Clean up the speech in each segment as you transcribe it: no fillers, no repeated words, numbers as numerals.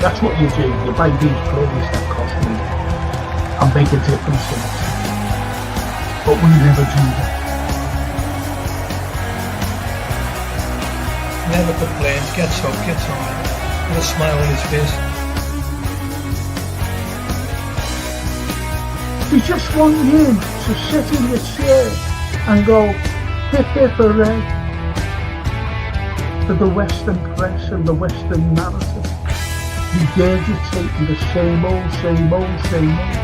That's what you do. You buy these players that cost money and make a difference in it. But we never do that. Never complains, gets up, gets on, with a smile on his face. We just want you to sit in your chair and go, hip hip hooray, to the Western press and the Western narrative, regurgitating the same old, same old, same old,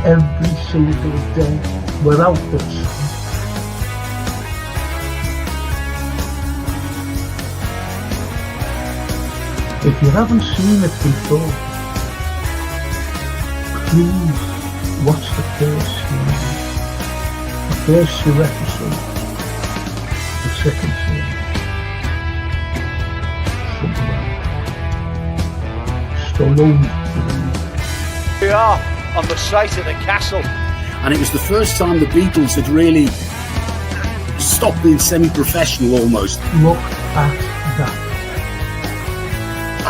every single day, without the sun. If you haven't seen it before, please watch the first two episodes, the second series. We are on the site of the castle, and it was the first time the Beatles had really stopped being semi-professional almost. Look at that.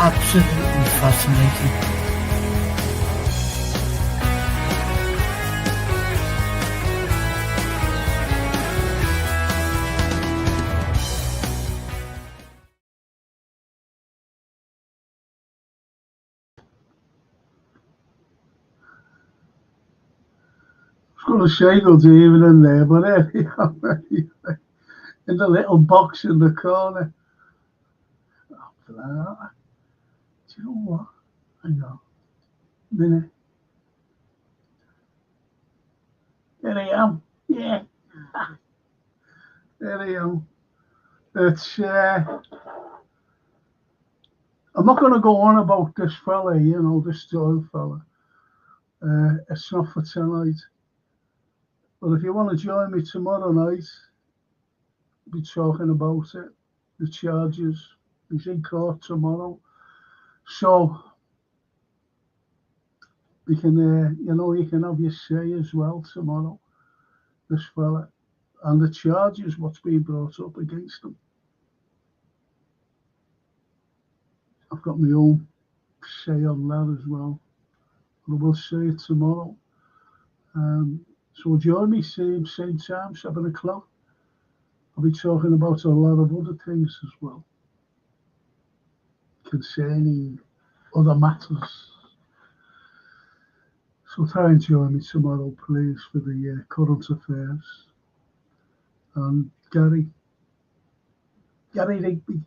Absolutely fascinating. I was going to say good evening there, but in the little box in the corner. Do you know what? Hang on a minute. There I am. Yeah. There I am. It's I'm not going to go on about this fella, this Doyle fella. It's not for tonight. But if you want to join me tomorrow night, I'll be talking about it, the charges. He's in court tomorrow. So you can have your say as well tomorrow, this fella, and the charges, what's being brought up against him. I've got my own say on that as well. And I will say it tomorrow. So join me same time, 7 o'clock. I'll be talking about a lot of other things as well, concerning other matters. So try and join me tomorrow, please, for the current affairs. And Gary Rigby,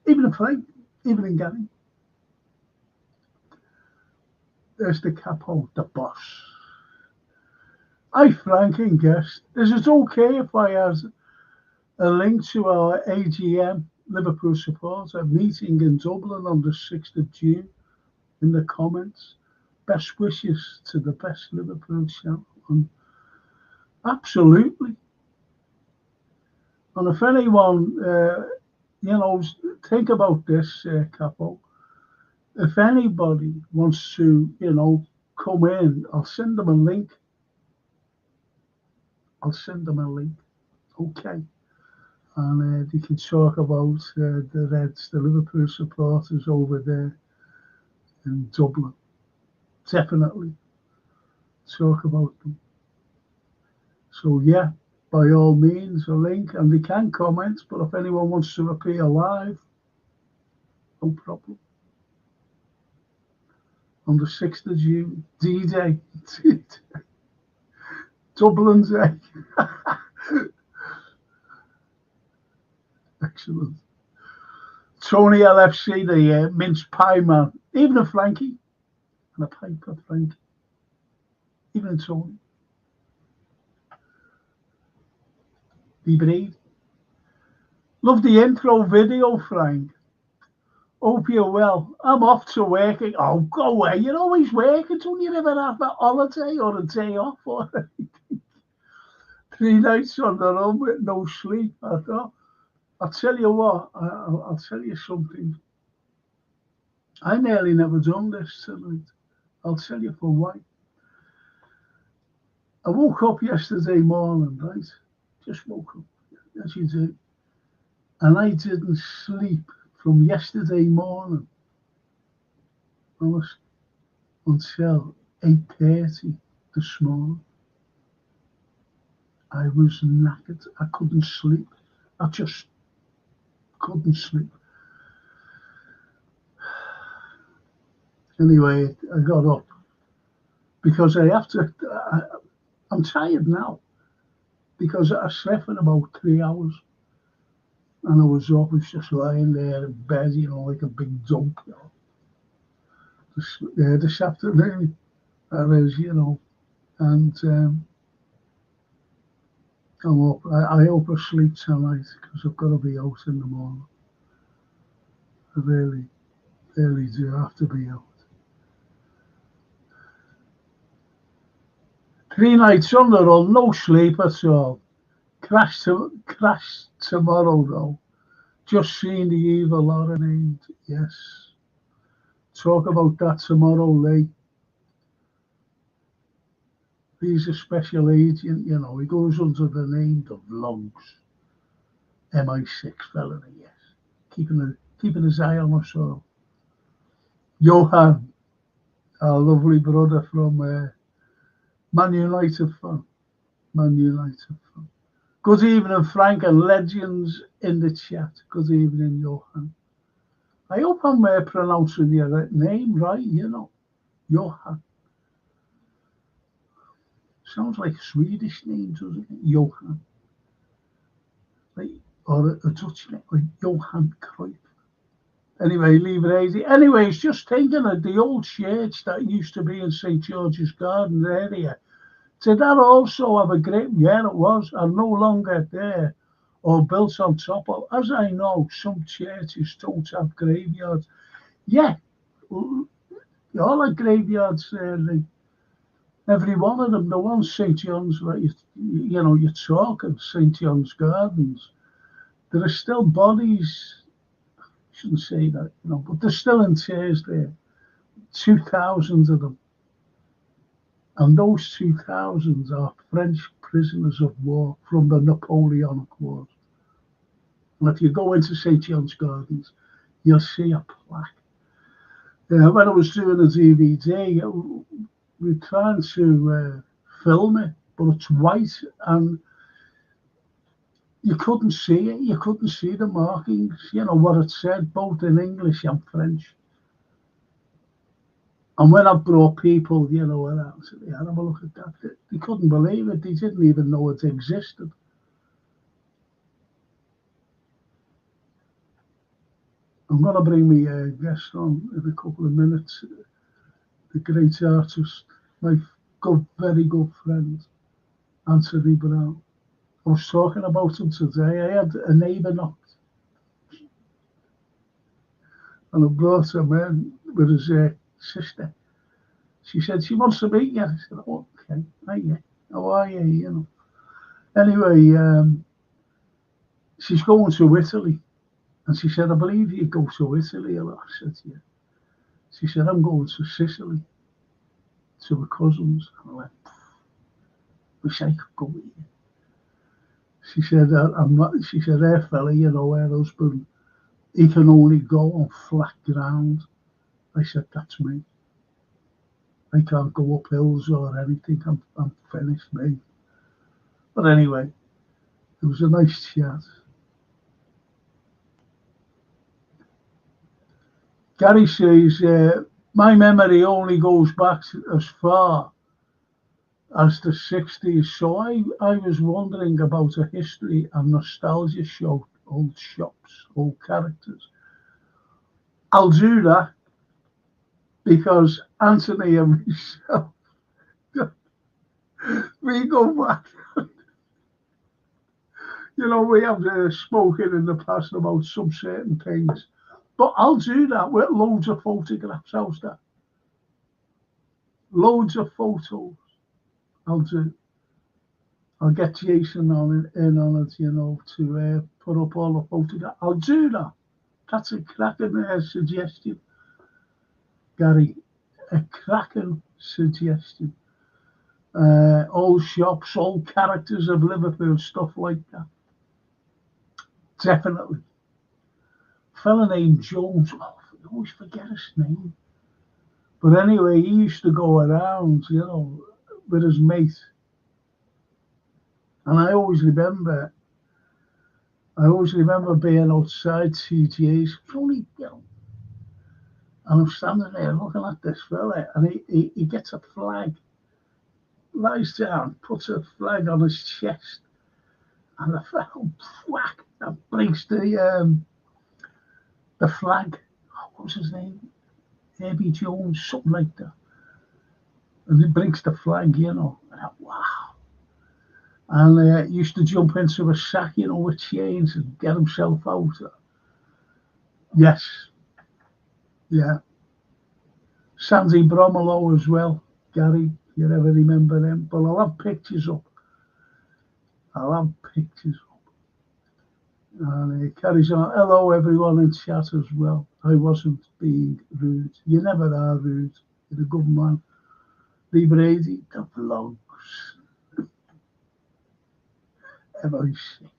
evening Frank, evening Gary. There's the capo, the boss. Hi Frank and guest. Is it okay if I have a link to our AGM Liverpool supporter meeting in Dublin on the 6th of June in the comments? Best wishes to the best Liverpool champion. Absolutely. And if anyone, think about this, Capo. If anybody wants to, come in, I'll send them a link. Okay. And they can talk about the Reds, the Liverpool supporters over there in Dublin. Definitely talk about them. So yeah, by all means, a link, and they can comment, but if anyone wants to appear live, no problem. On the 6th of June, D-Day. Dublin Day. Excellent. Tony LFC, the mince pie man. Even a Frankie. And a pie for Frankie. Even a Tony. Be brave. Love the intro video, Frank. Hope you're well. I'm off to working. Oh, go away. You're always working. Don't you ever have a holiday or a day off or anything? 3 nights on the run with no sleep. I'll tell you what, I'll tell you something. I nearly never done this tonight. I'll tell you for why. I woke up yesterday morning, right? Just woke up, as you do. And I didn't sleep from yesterday morning honest, until 8:30 this morning. I was knackered. I couldn't sleep. I just couldn't sleep. Anyway, I got up because I have to. I'm tired now because I slept for about 3 hours and I was up. I was just lying there in bed, like a big dump. This afternoon, that is, and I'm up. I hope I sleep tonight because I've got to be out in the morning. I really, really do have to be out. 3 nights on the run, no sleep at all. Crash tomorrow though. Just seen the evil Lauren. Yes. Talk about that tomorrow, Lee. He's a special agent, he goes under the name of Logs. MI6 felony, yes. Keeping his eye on us all. Johan, our lovely brother from Man United fan. Good evening, Frank, and legends in the chat. Good evening, Johan. I hope I'm pronouncing your name right, Johan. Sounds like a Swedish name, doesn't it? Johan. Or a Dutch name, like Johan Cruyff. Anyway, leave it easy. Anyway, it's just thinking of the old church that used to be in St. George's Garden area. Did that also have a great? Yeah, it was. And no longer there or built on top of. As I know, some churches don't have graveyards. Yeah, all the graveyards there, every one of them, the one St. John's, like, you're talking St. John's Gardens. There are still bodies, I shouldn't say that, but they're still in tears there. 2,000 of them. And those 2,000 are French prisoners of war from the Napoleonic Wars. And if you go into St. John's Gardens, you'll see a plaque. When I was doing the DVD, we were trying to film it, but it's white and you couldn't see it. You couldn't see the markings, what it said, both in English and French. And when I brought people, around, I said, have a look at that. They couldn't believe it. They didn't even know it existed. I'm going to bring me a guest on in a couple of minutes. The great artist, my very good friend, Anthony Brown. I was talking about him today. I had a neighbour knock. And I brought him in with his sister. She said she wants to meet you. I said, oh, okay, hiya. How are you? Anyway, she's going to Italy. And she said, I believe you go to Italy a lot. I said, yeah. She said, I'm going to Sicily, to her cousins. And I went, wish I could go with you. She said, her fella, her husband, he can only go on flat ground. I said, that's me. I can't go up hills or anything. I'm finished, mate. But anyway, it was a nice chat. Gary says, my memory only goes back as far as the 60s. So I was wondering about a history and nostalgia show, old shops, old characters. I'll do that because Anthony and myself, we go back. We have spoken in the past about some certain things. But I'll do that with loads of photographs. How's that? Loads of photos. I'll do. I'll get Jason in on it, to put up all the photographs. I'll do that. That's a cracking suggestion, Gary. A cracking suggestion. Old shops, old characters of Liverpool, stuff like that. Definitely. A fella named Jones. Oh, I always forget his name. But anyway, he used to go around, with his mate. And I always remember being outside CGA's, only, and I'm standing there looking at this fella, and he gets a flag, lies down, puts a flag on his chest, and the fella, whack, and breaks the flag. What was his name? Herbie Jones, something like that. And he breaks the flag, And wow. And he used to jump into a sack, with chains and get himself out. Yes. Yeah. Sandy Bromelo as well, Gary, if you ever remember him. But I'll have pictures up. And he carries on. Hello, everyone in chat as well. I wasn't being rude. You never are rude. You're a good man. Lee Brady, the vlogs. MI6.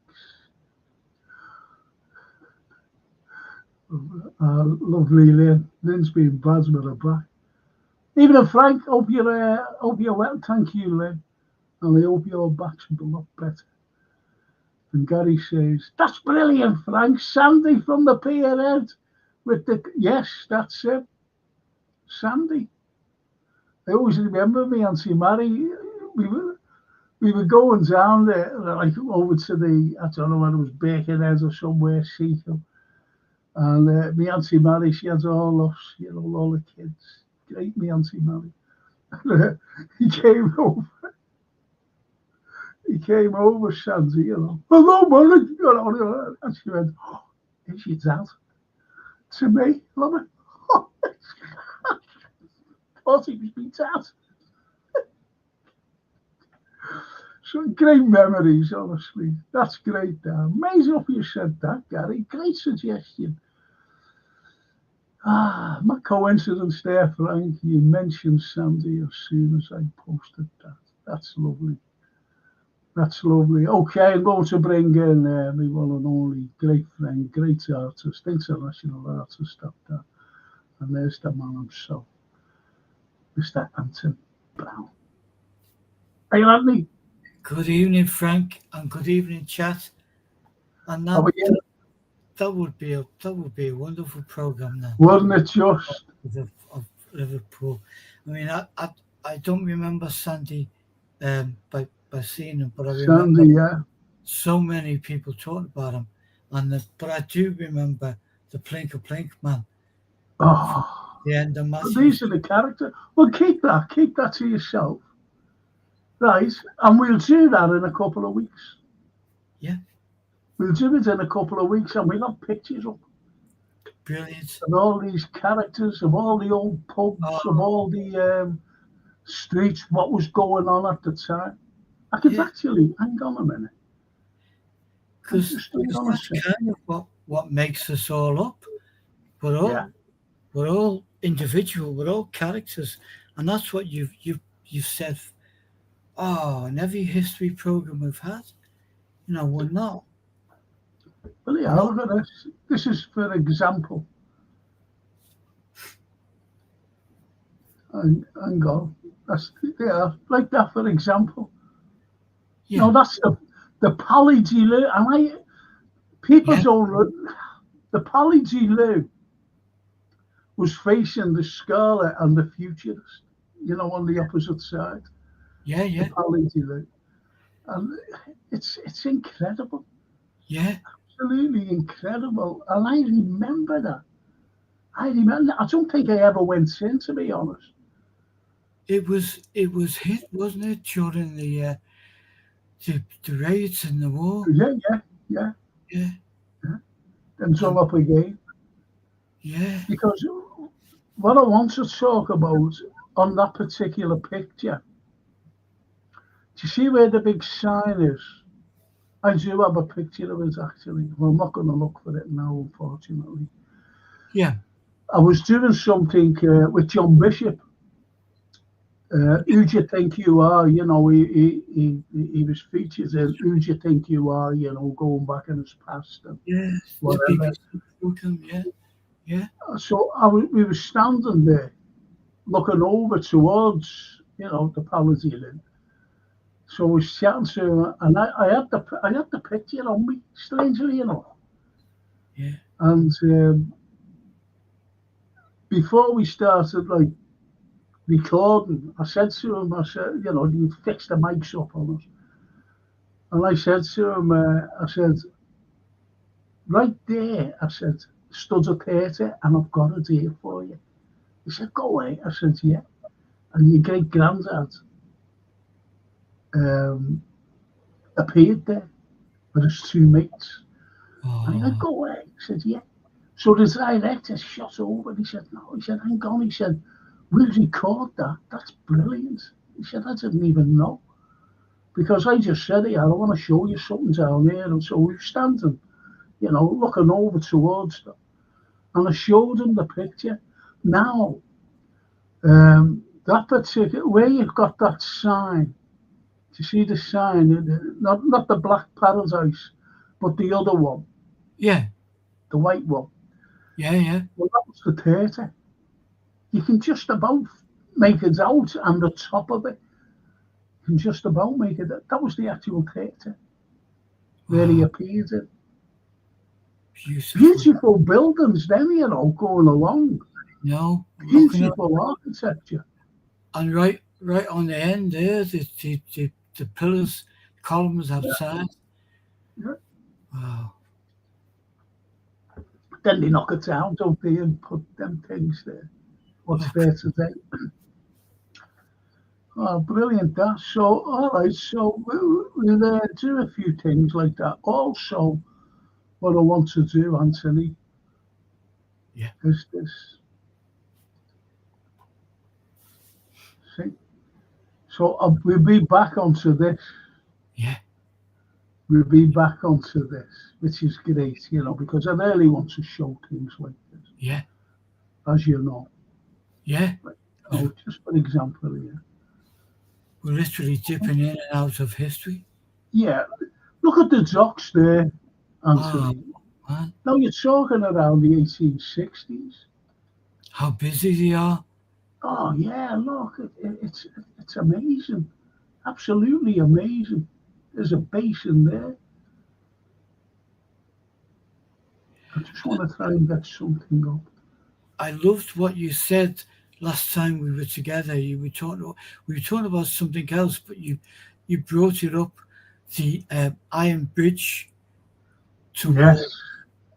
Lovely Lynn. Lynn's been bad with her back. Even if Frank, hope you're well. Thank you, Lynn. And I hope your back's a lot better. And Gary says, that's brilliant, Frank. Sandy from the Pierhead with the, yes, that's it. Sandy. I always remember me, Auntie Mary. We were going down there, like over to the, I don't know whether it was Birkenhead or somewhere, Seacombe. And me Auntie Mary, she had all us, all the kids. Great, me Auntie Mary. He came over, Sandy, hello, Mary, and she went, oh, is your dad? To me, love it. Oh, thought he was my dad. So great memories, honestly. That's great, Dan. Amazing if you said that, Gary. Great suggestion. My coincidence there, Frank. You mentioned Sandy as soon as I posted that. That's lovely. That's lovely. Okay, I'm going to bring in my one and only great friend, great artist, international artist at that. And there's the man himself, Mr. Anton Brown. Are you at me? Good evening, Frank, and good evening, chat. And that would be a wonderful program now. Wasn't it just of Liverpool? I mean, I don't remember Sandy by seeing him, but I remember Sandy, so many people talking about him. But I do remember the Plinker man. Oh, the end of Matthew. These are the characters. Well, keep that to yourself. Right, and we'll do that in a couple of weeks. Yeah. We'll do it in a couple of weeks, and we'll have pictures up. Brilliant. Of all these characters, of all the old pubs, of all the streets, what was going on at the time. I could actually, hang on a minute. Because that's kind of what makes us all up. We're all individual, we're all characters. And that's what you've said. In every history program we've had, we're not. Well, yeah, look at this. This is for example. Hang on. That's like that for example. Yeah. No, that's the Poly-G Lou. People don't. The Poly-G Lou was facing the Scarlet and the Futurist. On the opposite side. Yeah. The Poly-G Lou. And it's incredible. Yeah. Absolutely incredible. And I remember that. I don't think I ever went in, to be honest. It was hit, wasn't it, during the raids and the war? Yeah. Then done up again. Yeah. Because what I want to talk about on that particular picture, do you see where the big sign is? I do have a picture of it, actually. Well, I'm not going to look for it now, unfortunately. Yeah. I was doing something with John Bishop. Who do you think you are? He was featured in Who Do You Think You Are, going back in his past. And whatever. Yeah. So we were standing there looking over towards, the Palatine. So I was chatting to him, and I had the picture on me, strangely enough. Yeah. And before we started recording, I said to him, you fix the mics up on us. And I said to him, I said, right there, I said, stood a 30 and I've got a deal for you. He said, go away. I said, yeah. And your great granddad appeared there with his two mates. And he said, go away. I said, yeah. So the director shot over. He said, no. He said, hang on. He said, we'll record that. That's brilliant. He said, I didn't even know. Because I just said, I want to show you something down here. And so we were standing, looking over towards them. And I showed him the picture. Now, that particular, where you've got that sign, do you see the sign? Not the Black Paradise, but the other one. Yeah. The white one. Yeah, yeah. Well, that was the 30. You can just about make it out, and the top of it, you can just about make it. That was the actual 30, where he appeared in. Beautiful buildings, then, going along. No. Beautiful architecture. And right on the end there, the pillars, columns outside. Yeah. Wow. Then they knock it down, don't they, and put them things there. What's there today? Oh, brilliant, that. So, all right, so we'll do a few things like that. Also, what I want to do, Anthony, is this. See? So we'll be back onto this. Yeah. We'll be back onto this, which is great, because I really want to show things like this. Yeah. As you know. Yeah. Just for example here. We're literally dipping in and out of history. Yeah. Look at the docks there, Anthony. Now you're talking around the 1860s. How busy they are. Oh, yeah, look, it's amazing. Absolutely amazing. There's a basin there. I just want to try and get something up. I loved what you said last time we were together. We were talking about something else, but you brought it up, the Iron Bridge to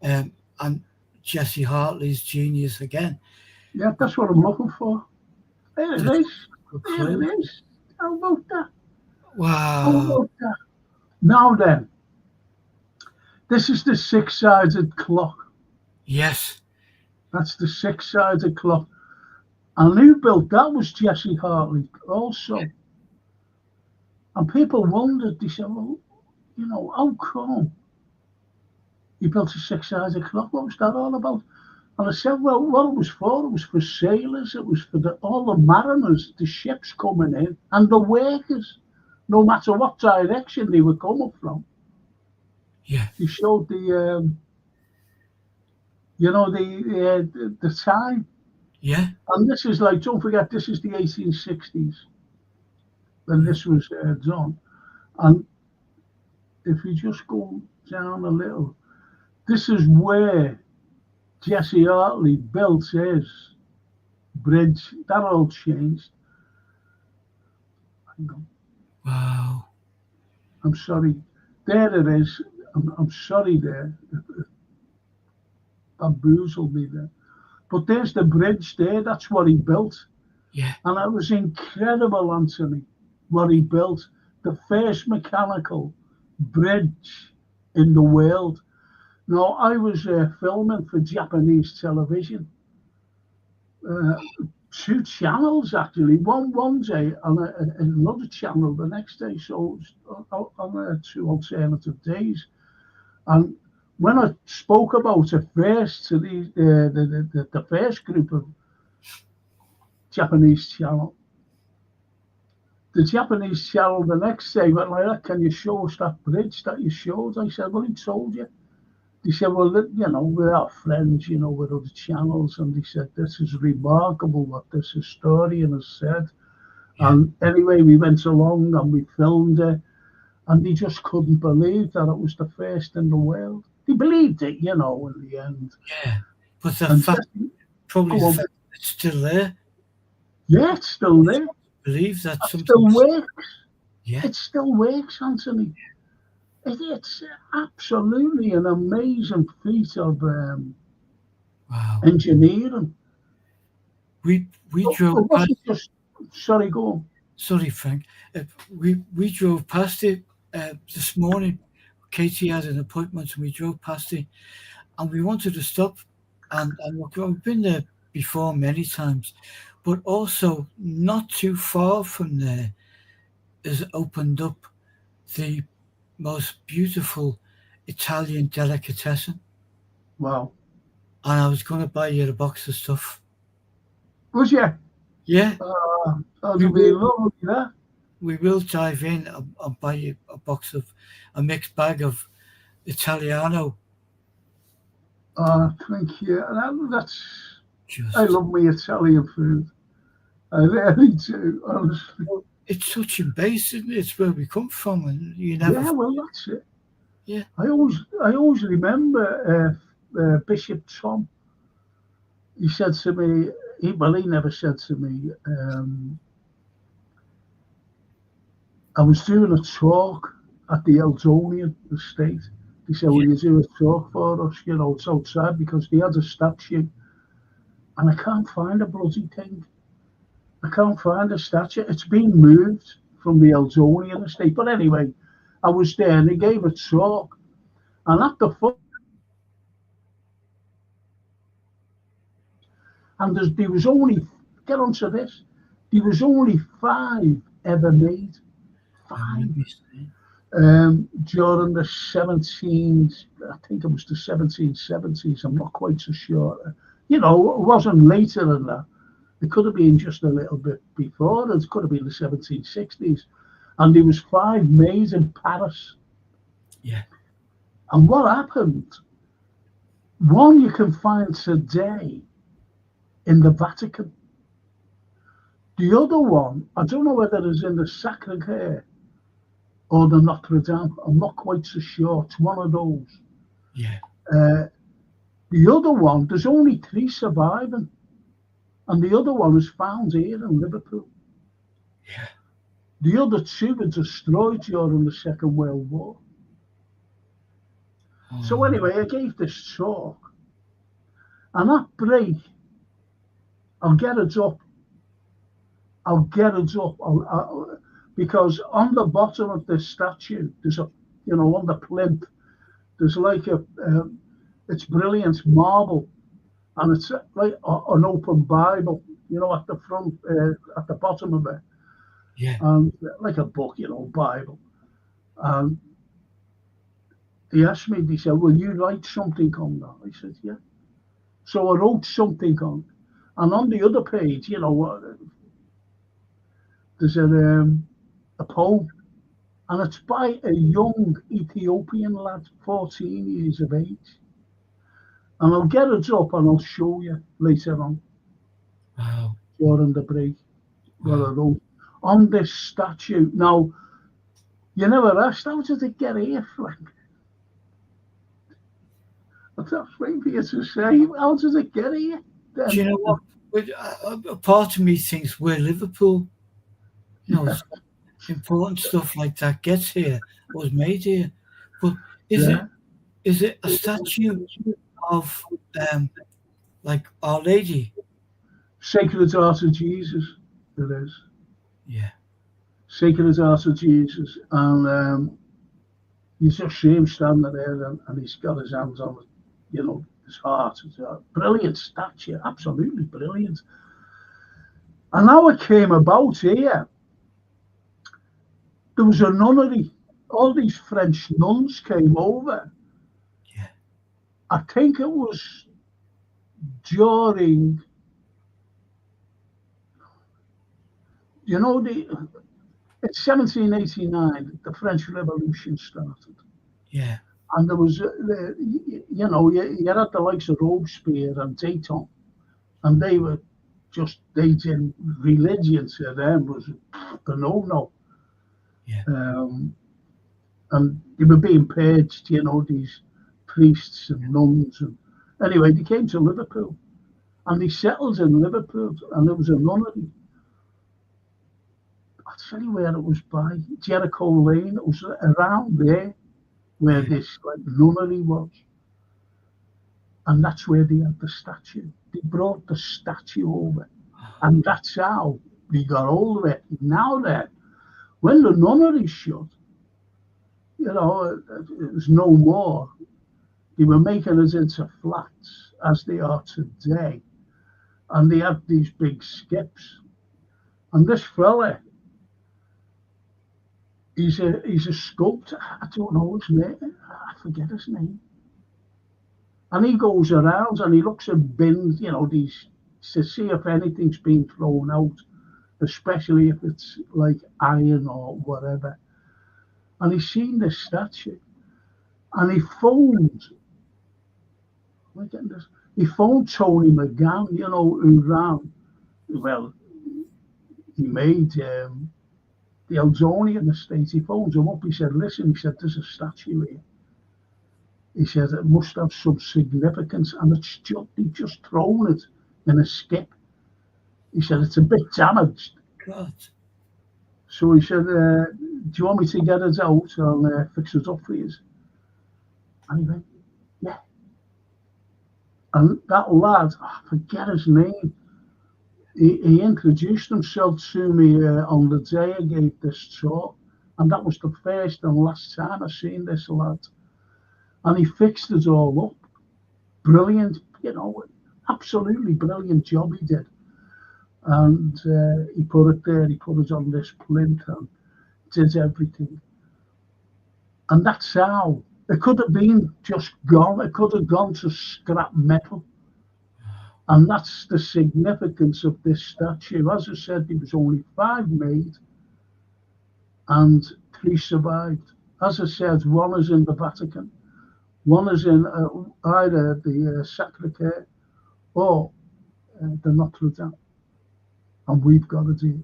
and Jesse Hartley's genius again. Yeah, that's what I'm looking for. There it is. There it is. How about that? Wow. How about that? Now then, this is the six-sided clock. Yes. That's the six-sided clock. And who built that was Jesse Hartley also. And people wondered, they said, well, how come he built a six-sided clock? What was that all about? And I said, well, what it was for sailors, it was for all the mariners, the ships coming in, and the workers, no matter what direction they were coming from. Yeah. He showed the time. Yeah. And this is don't forget, this is the 1860s when this was done. And if you just go down a little, this is where Jesse Hartley built his bridge. That all changed. Hang on. Wow. I'm sorry. There it is. I'm sorry there. Bamboozled me there. But there's the bridge there. That's what he built. Yeah. And it was incredible, Anthony, what he built. The first mechanical bridge in the world. Now, I was filming for Japanese television. 2 channels, actually. One day and another channel the next day. So on 2 alternative days. And when I spoke about it first to the first group of Japanese channel, the Japanese channel the next day went like, can you show us that bridge that you showed? I said, well, he told you. they said, well, we're our friends, with other channels, and they said, this is remarkable what this historian has said. Yeah. And anyway, we went along and we filmed it, and they just couldn't believe that it was the first in the world. They believed it, in the end. Yeah, but the And fact, probably go the on. fact that it's still there. Yeah, it's still there. Believe that It something. still works. Yeah, It still works, Anthony. It's absolutely an amazing feat of wow. engineering. We drove It past. wasn't just. Sorry, go on. Sorry, Frank. We drove past it this morning. Katie had an appointment, and we drove past it, and we wanted to stop. And look, we've been there before many times, but also not too far from there is opened up the most beautiful Italian delicatessen. Wow. And I was going to buy you a box of stuff. Was you? Yeah. That'd be lovely, that. We will dive in and buy you a mixed bag of Italiano. Thank you. That's. Just, I love my Italian food. I really do, honestly. it's such a base, isn't it? It's where we come from, and you never. Yeah, well, that's it. Yeah. I always remember Bishop Tom. He said to me, he never said to me, I was doing a talk at the Eldonian estate. He said, will you do a talk for us? It's outside, because they had a statue. And I can't find a bloody thing. I can't find a statue. It's been moved from the Eldonian estate. But anyway, I was there and they gave a talk. And at the foot, and there was only, get onto this, there was only 5 ever made. 5. During the 17s, I think it was the 1770s, I'm not quite so sure. It wasn't later than that. It could have been just a little bit before. It could have been the 1760s. And there was 5 made in Paris. Yeah. And what happened? One you can find today in the Vatican. The other one, I don't know whether it's in the Sacré-Cœur or the Notre Dame. I'm not quite so sure. It's one of those. Yeah. The other one, there's only 3 surviving. And the other one was found here in Liverpool. Yeah. The other 2 were destroyed during the Second World War. Oh. So anyway, I gave this talk. And that break, I'll get it up. Because on the bottom of this statue, there's on the plinth, there's like it's brilliant marble, and it's like an open Bible, at the front, at the bottom of it. Yeah. And like a book, Bible. And he asked me, he said, will you write something on that? I said, yeah. So I wrote something on it. And on the other page, there's a poem, and it's by a young Ethiopian lad, 14 years of age. And I'll get it up and I'll show you later on. Wow. During the break, what I wrote on this statue. Now, you never asked, how did it get here, Frank? That's maybe it's to say, how did it get here? Then, do you know what? A part of me thinks we're Liverpool. Important stuff like that gets here, was made here. But is it a statue of like Our Lady? Sacred Heart of Jesus, it is. Yeah. Sacred Heart of Jesus. And you just see him standing there and he's got his hands on it, his heart. It's a brilliant statue, absolutely brilliant. And how it came about here, there was a nunnery. All these French nuns came over. Yeah. I think it was during, it's 1789, the French Revolution started. Yeah. And there was, you know, you had the likes of Robespierre and Dayton, and they were just, they did religion to them was a no-no. Yeah. And they were being purged, you know, these priests and nuns. And anyway, they came to Liverpool, and they settled in Liverpool, and there was a nunnery. I'll tell you where it was by, Jericho Lane. It was around there where this like nunnery was. And that's where they had the statue. They brought the statue over. And that's how we got hold of it. Now then, when the nunnery shut, you know, it was no more. They were making us into flats, as they are today. And they had these big skips. And this fella, he's a sculptor. I don't know his name. I forget his name. And he goes around and he looks at bins, you know, these, to see if anything's been thrown out, especially if it's like iron or whatever. And he's seen this statue. And he phoned Tony McGann, you know, who ran, well, he made the Eldonian estate. He phoned him up. He said, listen, he said, there's a statue here. He said, it must have some significance, and it's just thrown it in a skip. He said, it's a bit damaged. God. So he said, do you want me to get it out and fix it up for you? And he went, yeah. And that lad, I forget his name, he introduced himself to me on the day I gave this talk, and that was the first and last time I seen this lad. And he fixed it all up. Brilliant, you know, absolutely brilliant job he did. And he put it there, he put it on this plinth and did everything. And that's how. It could have been just gone. It could have gone to scrap metal. And that's the significance of this statue. As I said, there was only 5 made and 3 survived. As I said, 1 is in the Vatican. 1 is in either the Sacré-Cœur or the Notre Dame. And we've got it here.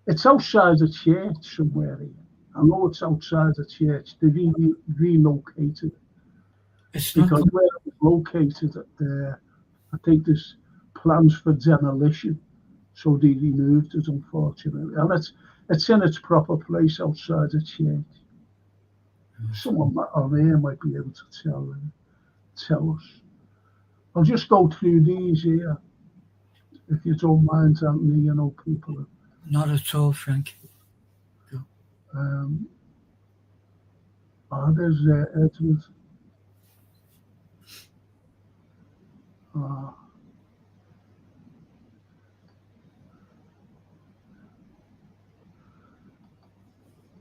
It's outside the church somewhere here. I know it's outside the church. They relocated it. Because where it was located, I think there's plans for demolition. So they removed it, unfortunately. And it's in its proper place outside the church. Someone on here might be able to tell us. I'll just go through these here, if you don't mind, Anthony. You know, people. Not at all, Frank. There's Edward.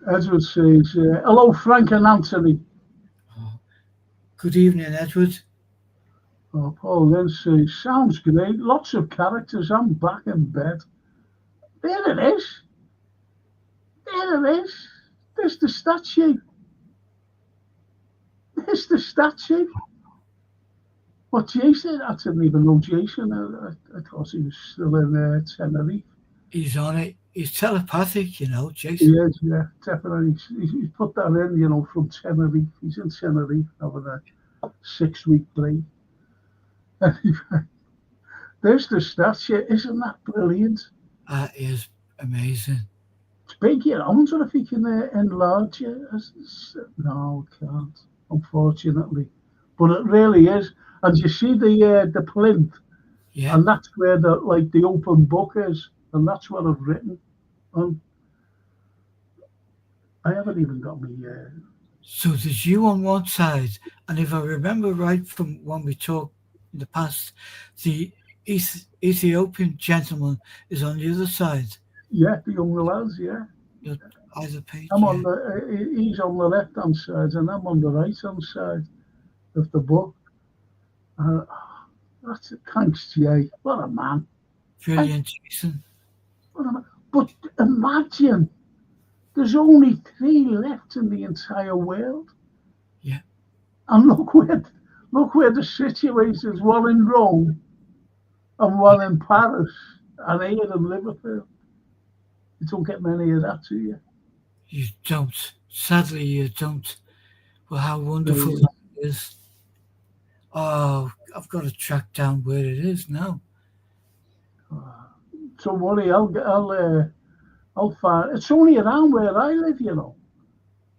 Edward says, hello, Frank and Anthony. Good evening, Edward. Paul then says, sounds great. Lots of characters. I'm back in bed. There it is. There it is. There's the statue. There's the statue. What Jason? I didn't even know Jason. I thought he was still in Tenerife. He's on it. He's telepathic, you know, Jason. He is, yeah, definitely. He's put that in, you know, from Tenerife. He's in Tenerife having a 6-week break. Anyway, there's the statue. Isn't that brilliant? That is amazing. It's big, you know. I wonder if he can enlarge it. No, it can't, unfortunately. But it really is. And you see the plinth, yeah. And that's where the open book is, and that's what I've written. I haven't even got me. So there's you on one side, and if I remember right from when we talked in the past, the Ethiopian gentleman is on the other side. Yeah, the young lads. Yeah. Either page. I'm on he's on the left hand side, and I'm on the right hand side of the book. That's it. Thanks, Jay. What a man. Brilliant, Jason. What a man. But imagine, there's only 3 left in the entire world. Yeah. And look where the situations, one in Rome and one in Paris and here in Liverpool. You don't get many of that, do you? You don't. Sadly, you don't. But how wonderful Really. that is. Oh, I've got to track down where it is now. Don't worry, I'll find. It's only around where I live, you know.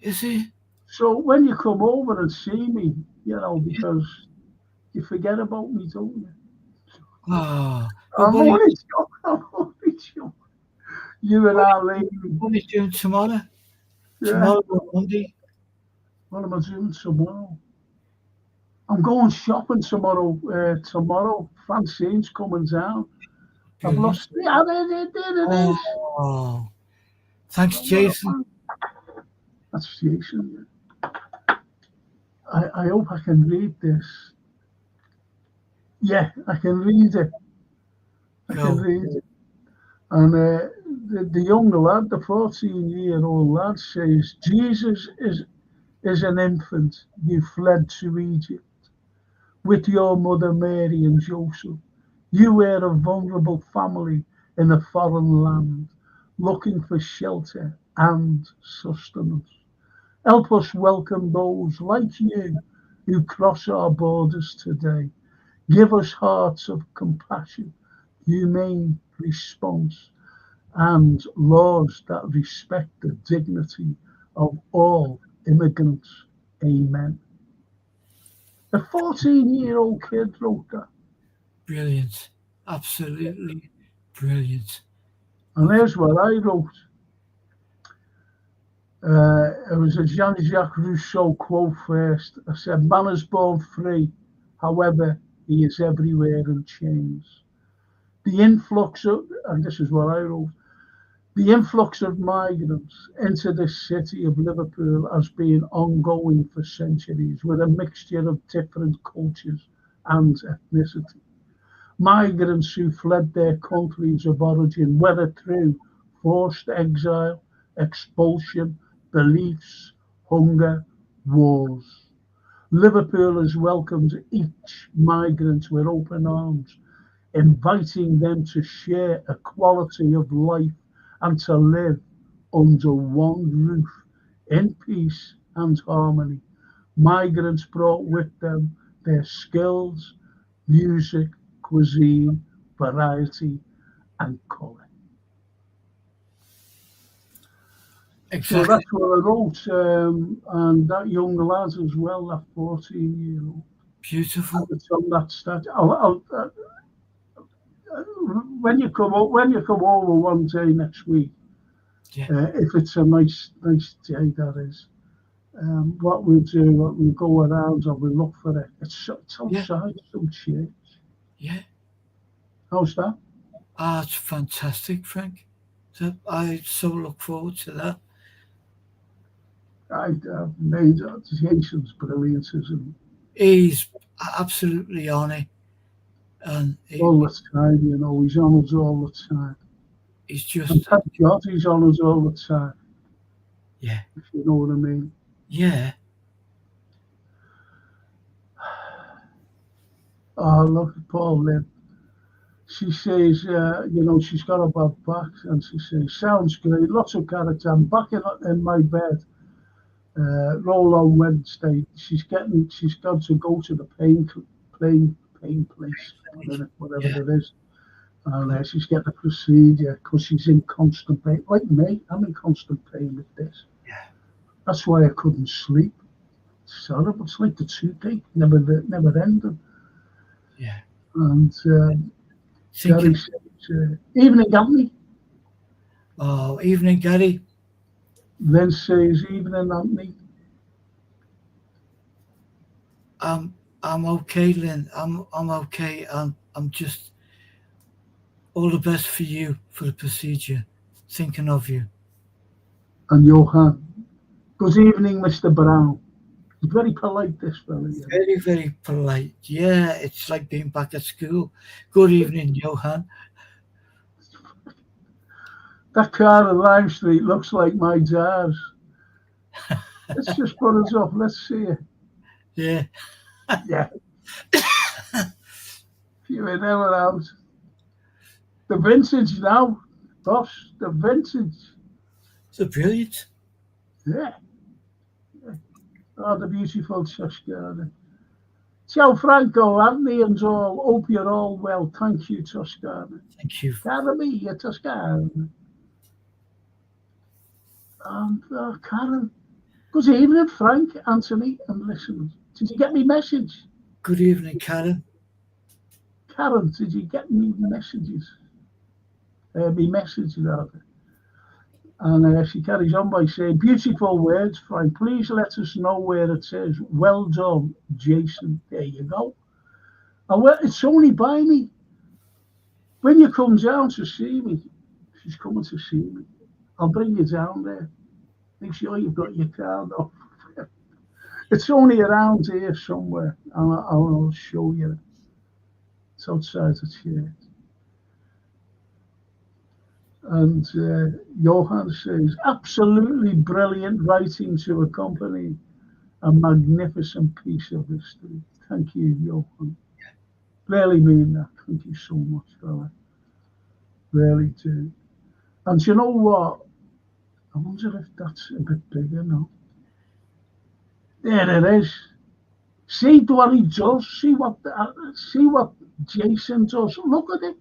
Is it? So when you come over and see me, you know, because you forget about me, don't you? Oh, but I'm only joking. I'm only joking. You and our lady. what are you doing tomorrow? Yeah. Tomorrow or Monday? What am I doing tomorrow? I'm going shopping tomorrow. Tomorrow, Francine's coming down. I've Brilliant. lost. Yeah, there it is. Oh, thanks, Jason. That's Jason. I hope I can read this. Yeah, I can read it. I can Go. read it. And the young lad, the 14-year-old lad, says, Jesus is an infant. You fled to Egypt with your mother Mary and Joseph. You were a vulnerable family in a foreign land, looking for shelter and sustenance. Help us welcome those like you who cross our borders today. Give us hearts of compassion, humane response, and laws that respect the dignity of all immigrants. Amen. A 14-year-old kid wrote that. Brilliant. Absolutely brilliant. And here's what I wrote. It was a Jean-Jacques Rousseau quote first. I said, man is born free, however, he is everywhere in chains. The influx of, and this is what I wrote, the influx of migrants into the city of Liverpool has been ongoing for centuries with a mixture of different cultures and ethnicity. Migrants who fled their countries of origin, whether through forced exile, expulsion, beliefs, hunger, wars. Liverpool has welcomed each migrant with open arms, inviting them to share a quality of life and to live under one roof in peace and harmony. Migrants brought with them their skills, music, cuisine, variety, and colour. So Exactly. that's what I wrote, and that young lad as well, that 14-year-old. Beautiful. It's on that stat. When you come over one day next week, Yeah. if it's a nice day, that is. What we'll do, we'll go around and we'll look for it. It's Yeah. outside some church. Yeah. How's that? Ah, it's fantastic, Frank. So I so look forward to that. I've made Jason's brilliant, isn't He's absolutely on it, and he? All the time, you know, he's on us all the time. he's And just, thank God he's on us all the time, yeah, if you know what I mean. yeah. Oh, look at Paul Lynn. She says, you know, she's got a bad back, and she says, sounds great, lots of character. I'm back in my bed. Roll on Wednesday. She's got to go to the pain place, whatever Yeah. it is. And she's getting a procedure because she's in constant pain. Like me, I'm in constant pain with this. Yeah. That's why I couldn't sleep. It's horrible. It's like the toothache, never ending. Yeah. And Gary Thinking, says, evening, Anthony. oh, evening, Gary. Then says, evening, Anthony. I'm okay, Lynn. I'm okay. I'm just all the best for you for the procedure. Thinking of you. And Johan. Good evening, Mr. Brown. He's very polite, this fella. Yeah. Very, very polite. Yeah, it's like being back at school. Good evening, Johan. That car on Lime Street looks like my dad's. Let's just put us up. Let's see it. Yeah. Yeah. You were never out. The vintage now, boss. The vintage. It's brilliant. Yeah. Oh, the beautiful Toscana. Ciao Franco, Anthony and all. Hope you're all well. Thank you, Toscana. Thank you. Cara mia, Toscana. And Karen. Good evening, Frank, Anthony, and listeners. Did you get me message? Good evening, Karen. Karen, did you get me messages? Me message, rather. And she carries on by saying, beautiful words, Frank. Please let us know where it says, well done, Jason. There you go. And it's only by me. When you come down to see me, she's coming to see me. I'll bring you down there. Make sure you've got your card off. It's only around here somewhere, and I'll show you. It's outside the church. And Johan says, absolutely brilliant writing to accompany a magnificent piece of history. Thank you, Johan. Really mean that. Thank you so much, fella. Really do. And you know what? I wonder if that's a bit bigger now. There it is. See what he does. See what Jason does. Look at it.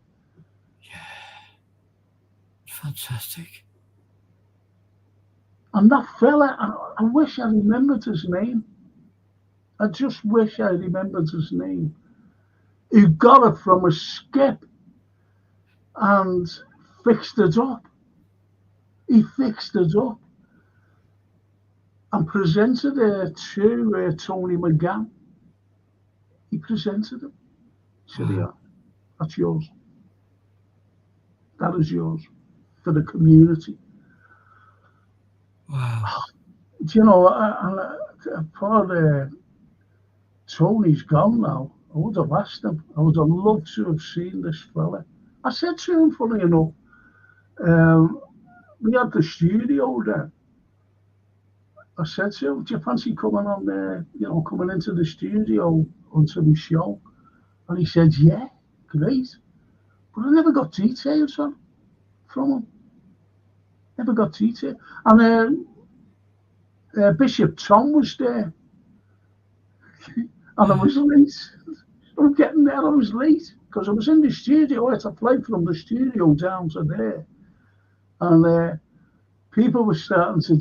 Fantastic. And that fella, I wish I remembered his name. I just wish I remembered his name. He got it from a skip and fixed it up. He fixed it up and presented it to Tony McGann. He presented it. Said, yeah, that's yours. That is yours for the community. Wow. Do you know, poor Tony's gone now. I would have asked him. I would have loved to have seen this fella. I said to him, funny enough, we had the studio there. I said to him, do you fancy coming on there, coming into the studio onto the show? And he said, yeah, great. But I never got details from him. Never got details. And Bishop Tom was there. And I was late. I'm getting there, I was late. Because I was in the studio. I had to fly from the studio down to there. And people were starting to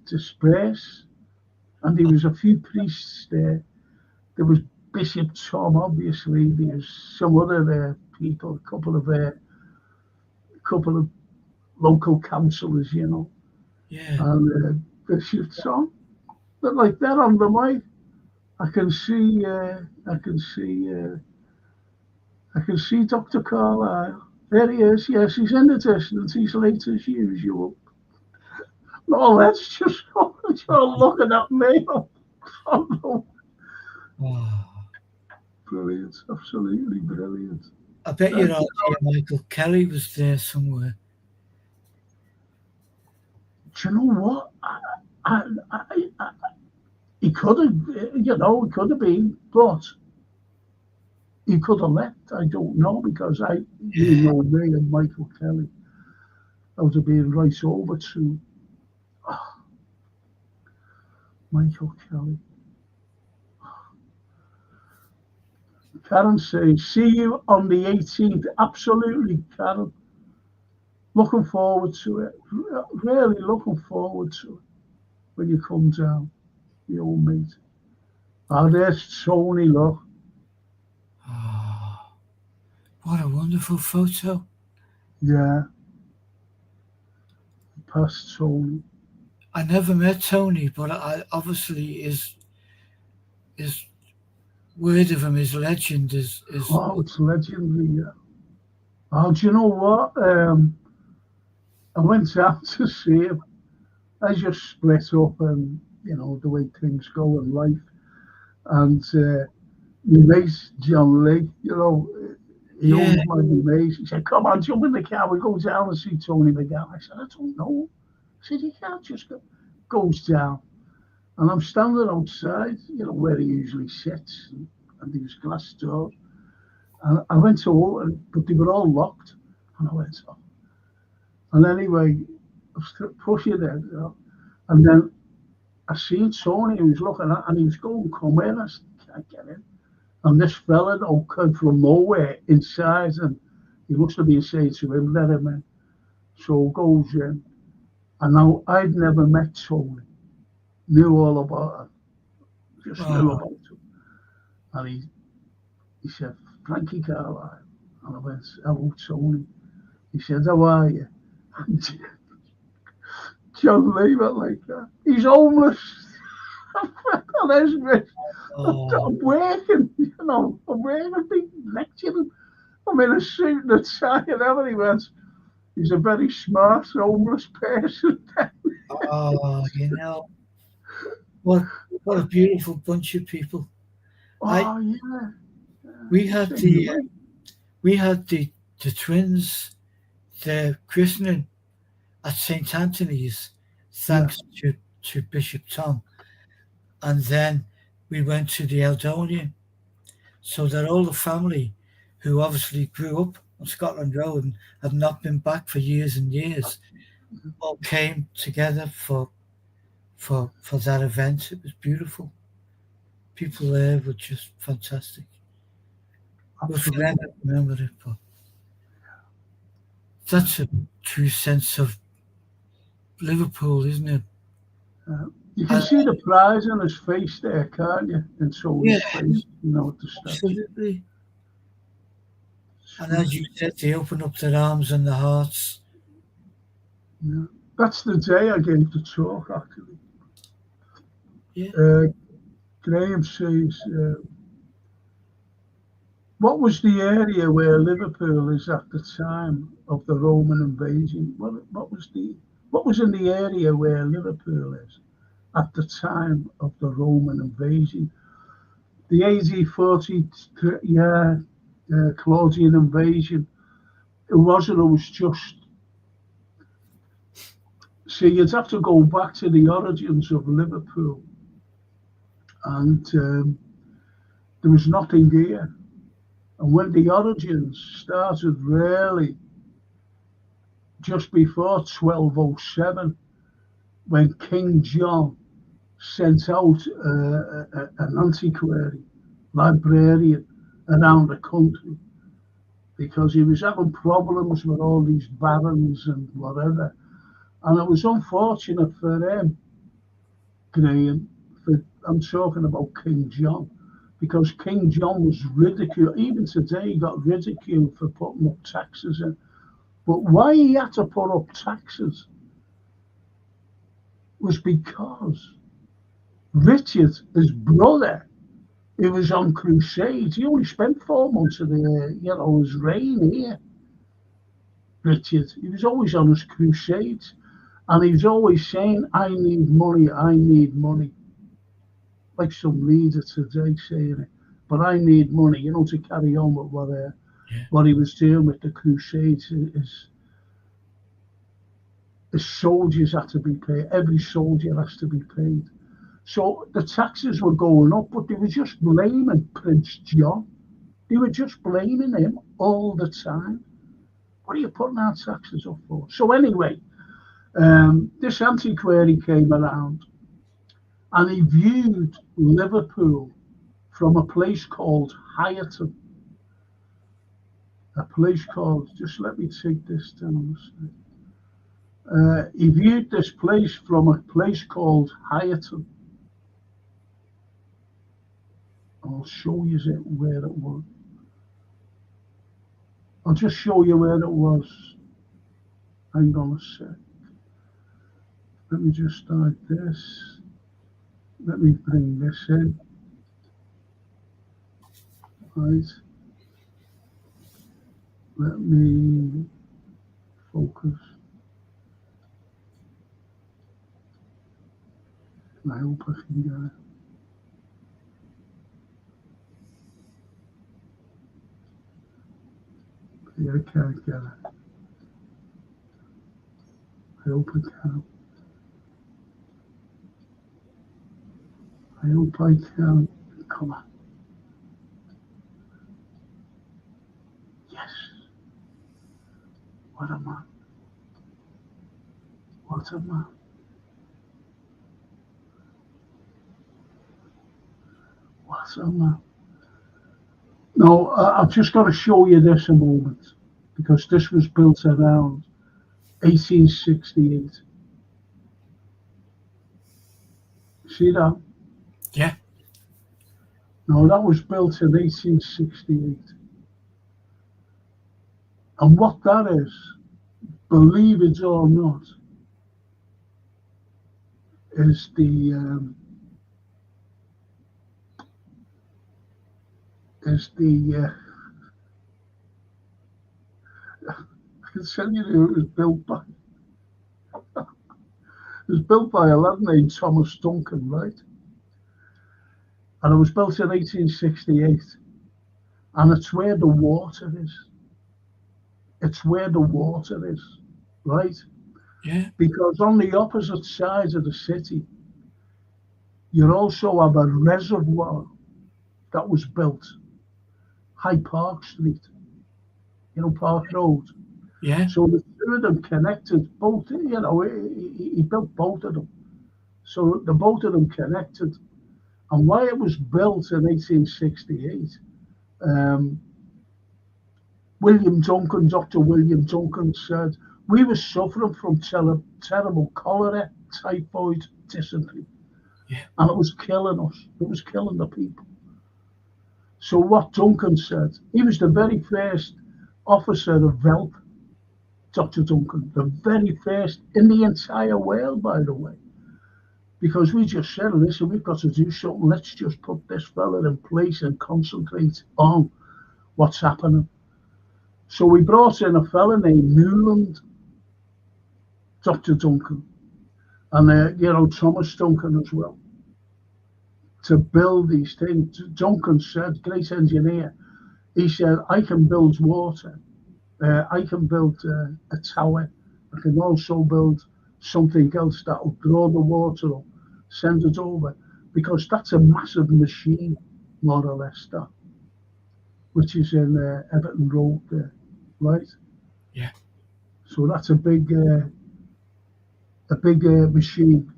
disperse. And there was a few priests there. There was Bishop Tom, obviously. There was some other people, a couple of local councillors, Yeah. And Bishop Tom. But like that on the mic, I can see Dr. Carlyle. There he is. Yes, he's in the distance. He's late as usual. No, that's just you're looking at me. Oh, Wow. Brilliant, absolutely brilliant. I bet your idea Michael Kelly was there somewhere. Do you know what? He could have, he could have been, but he could have left. I don't know, because you know me and Michael Kelly. I would have been right over to Michael Kelly. Karen says, see you on the 18th. Absolutely, Karen. Looking forward to it. Really looking forward to it when you come down, the old mate. There's Tony, look. Oh, what a wonderful photo. Yeah. Past Tony. I never met Tony, but I obviously his word of him, his legend is. Oh, it's legendary, yeah. Oh, do you know what? I went out to see him. I just split up, and the way things go in life. And my mate John Lee, he owns my mate. He said, "Come on, jump in the car. We go down and see Tony McGann." I said, "I don't know." I said, "You can't just go." Goes down, And I'm standing outside, where he usually sits, and these glass doors. And I went to open, but they were all locked. And I went, oh. And anyway, I was pushing it, and then I seen Tony, he was looking at, and he was going, come in. I said, can't get in. And this fella came from nowhere inside, and he must have been saying to him, let him in. So goes in. And now I'd never met Tony, knew all about him, just knew about him. And he said, Frankie Carlyle. And I went, hello, Tony. He said, how are you? And John leave it like that. He's homeless. I'm working, I'm working, big lecturing. I'm in a suit and a tie and everything. He's a very smart, homeless person. What a beautiful bunch of people. Yeah. We had the twins, their christening at St. Anthony's, thanks to Bishop Tom. And then we went to the Eldonian, so that all the family who obviously grew up on Scotland Road and have not been back for years and years all came together for that event. It was beautiful. People there were just fantastic. We'll forever remember it, but that's a true sense of Liverpool, isn't it? You can see the pride on his face there, can't you? And so his face, at the steps. Absolutely. And as you said, they open up their arms and their hearts. Yeah. That's the day I gave the talk, actually. Yeah. Graham says, what was the area where Liverpool is at the time of the Roman invasion? What was in the area where Liverpool is at the time of the Roman invasion? The AD 40, Claudian invasion. It was just. See, you'd have to go back to the origins of Liverpool, and there was nothing here. And when the origins started, really, just before 1207, when King John sent out an antiquary, librarian around the country, because he was having problems with all these barons and whatever. And it was unfortunate for him, Graham, I'm talking about King John, because King John was ridiculed. Even today, he got ridiculed for putting up taxes in. But why he had to put up taxes was because Richard, his brother, he was on crusades. He only spent 4 months of his reign here. Richard, he was always on his crusades, and he was always saying, I need money, I need money. Like some leader today saying it, but I need money, to carry on with what he was doing with the crusades. His soldiers had to be paid. Every soldier has to be paid. So the taxes were going up, but they were just blaming Prince John. They were just blaming him all the time. What are you putting our taxes up for? So anyway, this antiquary came around, and he viewed Liverpool from a place called Hyerton. A place called, just let me take this down. He viewed this place from a place called Hyerton. I'll show you where it was. I'll just show you where it was. Hang on a sec. Let me just start this. Let me bring this in. Right. Let me focus. I hope I can get it. Yeah, I can't get it. I hope I can. I hope I can. Come on. Yes. What a man. What a man. What a man. No, I've just got to show you this a moment, because this was built around 1868. See that? Yeah. No, that was built in 1868. And what that is, believe it or not, is the I can tell you who it was built by. It was built by a lad named Thomas Duncan, right? And it was built in 1868. And it's where the water is. It's where the water is, right? Yeah. Because on the opposite side of the city, you also have a reservoir that was built, High Park Street, Park Road. Yeah. So the two of them connected, both, he built both of them. So the both of them connected. And why it was built in 1868, Dr. William Duncan said, we were suffering from terrible cholera, typhoid, dysentery. Yeah. And it was killing us. It was killing the people. So what Duncan said, he was the very first officer of health, Dr. Duncan, the very first in the entire world, by the way. Because we just said, listen, we've got to do something. Let's just put this fella in place and concentrate on what's happening. So we brought in a fella named Newland, Dr. Duncan, and Thomas Duncan as well, to build these things. Duncan said, great engineer, he said, I can build water. I can build a tower. I can also build something else that will draw the water up, send it over, because that's a massive machine, more or less, that, which is in Everton Road there, right? Yeah. So that's a big machine.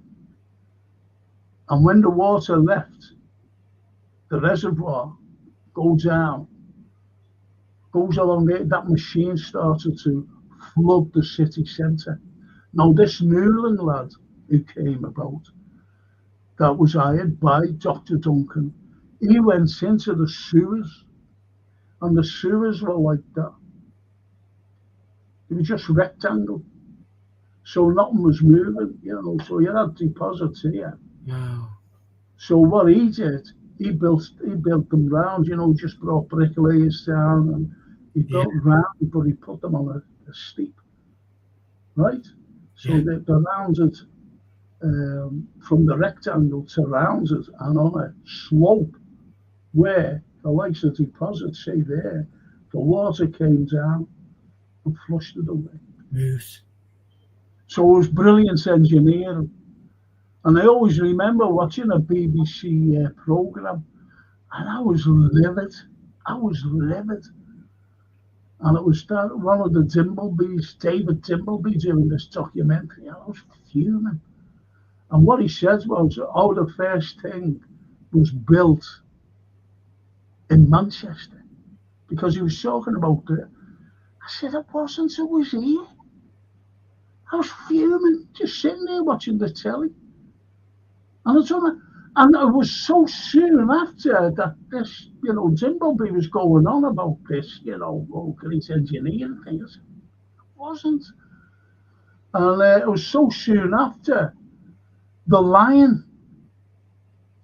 And when the water left the reservoir, goes along there, that machine started to flood the city centre. Now this Newland lad who came about, that was hired by Dr. Duncan, he went into the sewers, and the sewers were like that. They were just rectangle. So nothing was moving, so you had deposits here. Wow. So what he did, he built them round, just brought bricklayers down, and he built round, but he put them on a steep, right? So they rounded from the rectangle to rounded and on a slope where the likes of deposits, say there, the water came down and flushed it away. Yes. So it was brilliant engineering. And I always remember watching a BBC programme, and I was livid. And it was one of the Dimblebees, David Dimbleby, doing this documentary. I was fuming. And what he said was, the first thing was built in Manchester. Because he was talking about it. I said, it wasn't, it was here. I was fuming, just sitting there watching the telly. And it was so soon after that this, Dimbleby was going on about this, great engineering things. It wasn't. And it was so soon after the Lion,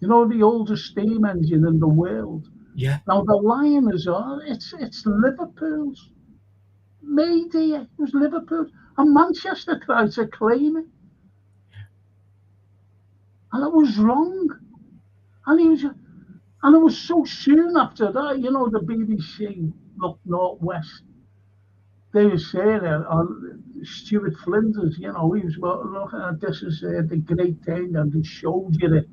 the oldest steam engine in the world. Yeah. Now the Lion is it's Liverpool's. Made here. It was Liverpool. And Manchester tried to claim it. And it was wrong. And it was so soon after that, the BBC looked northwest. They were saying Stuart Flinders, he was looking at this as the great thing, and he showed you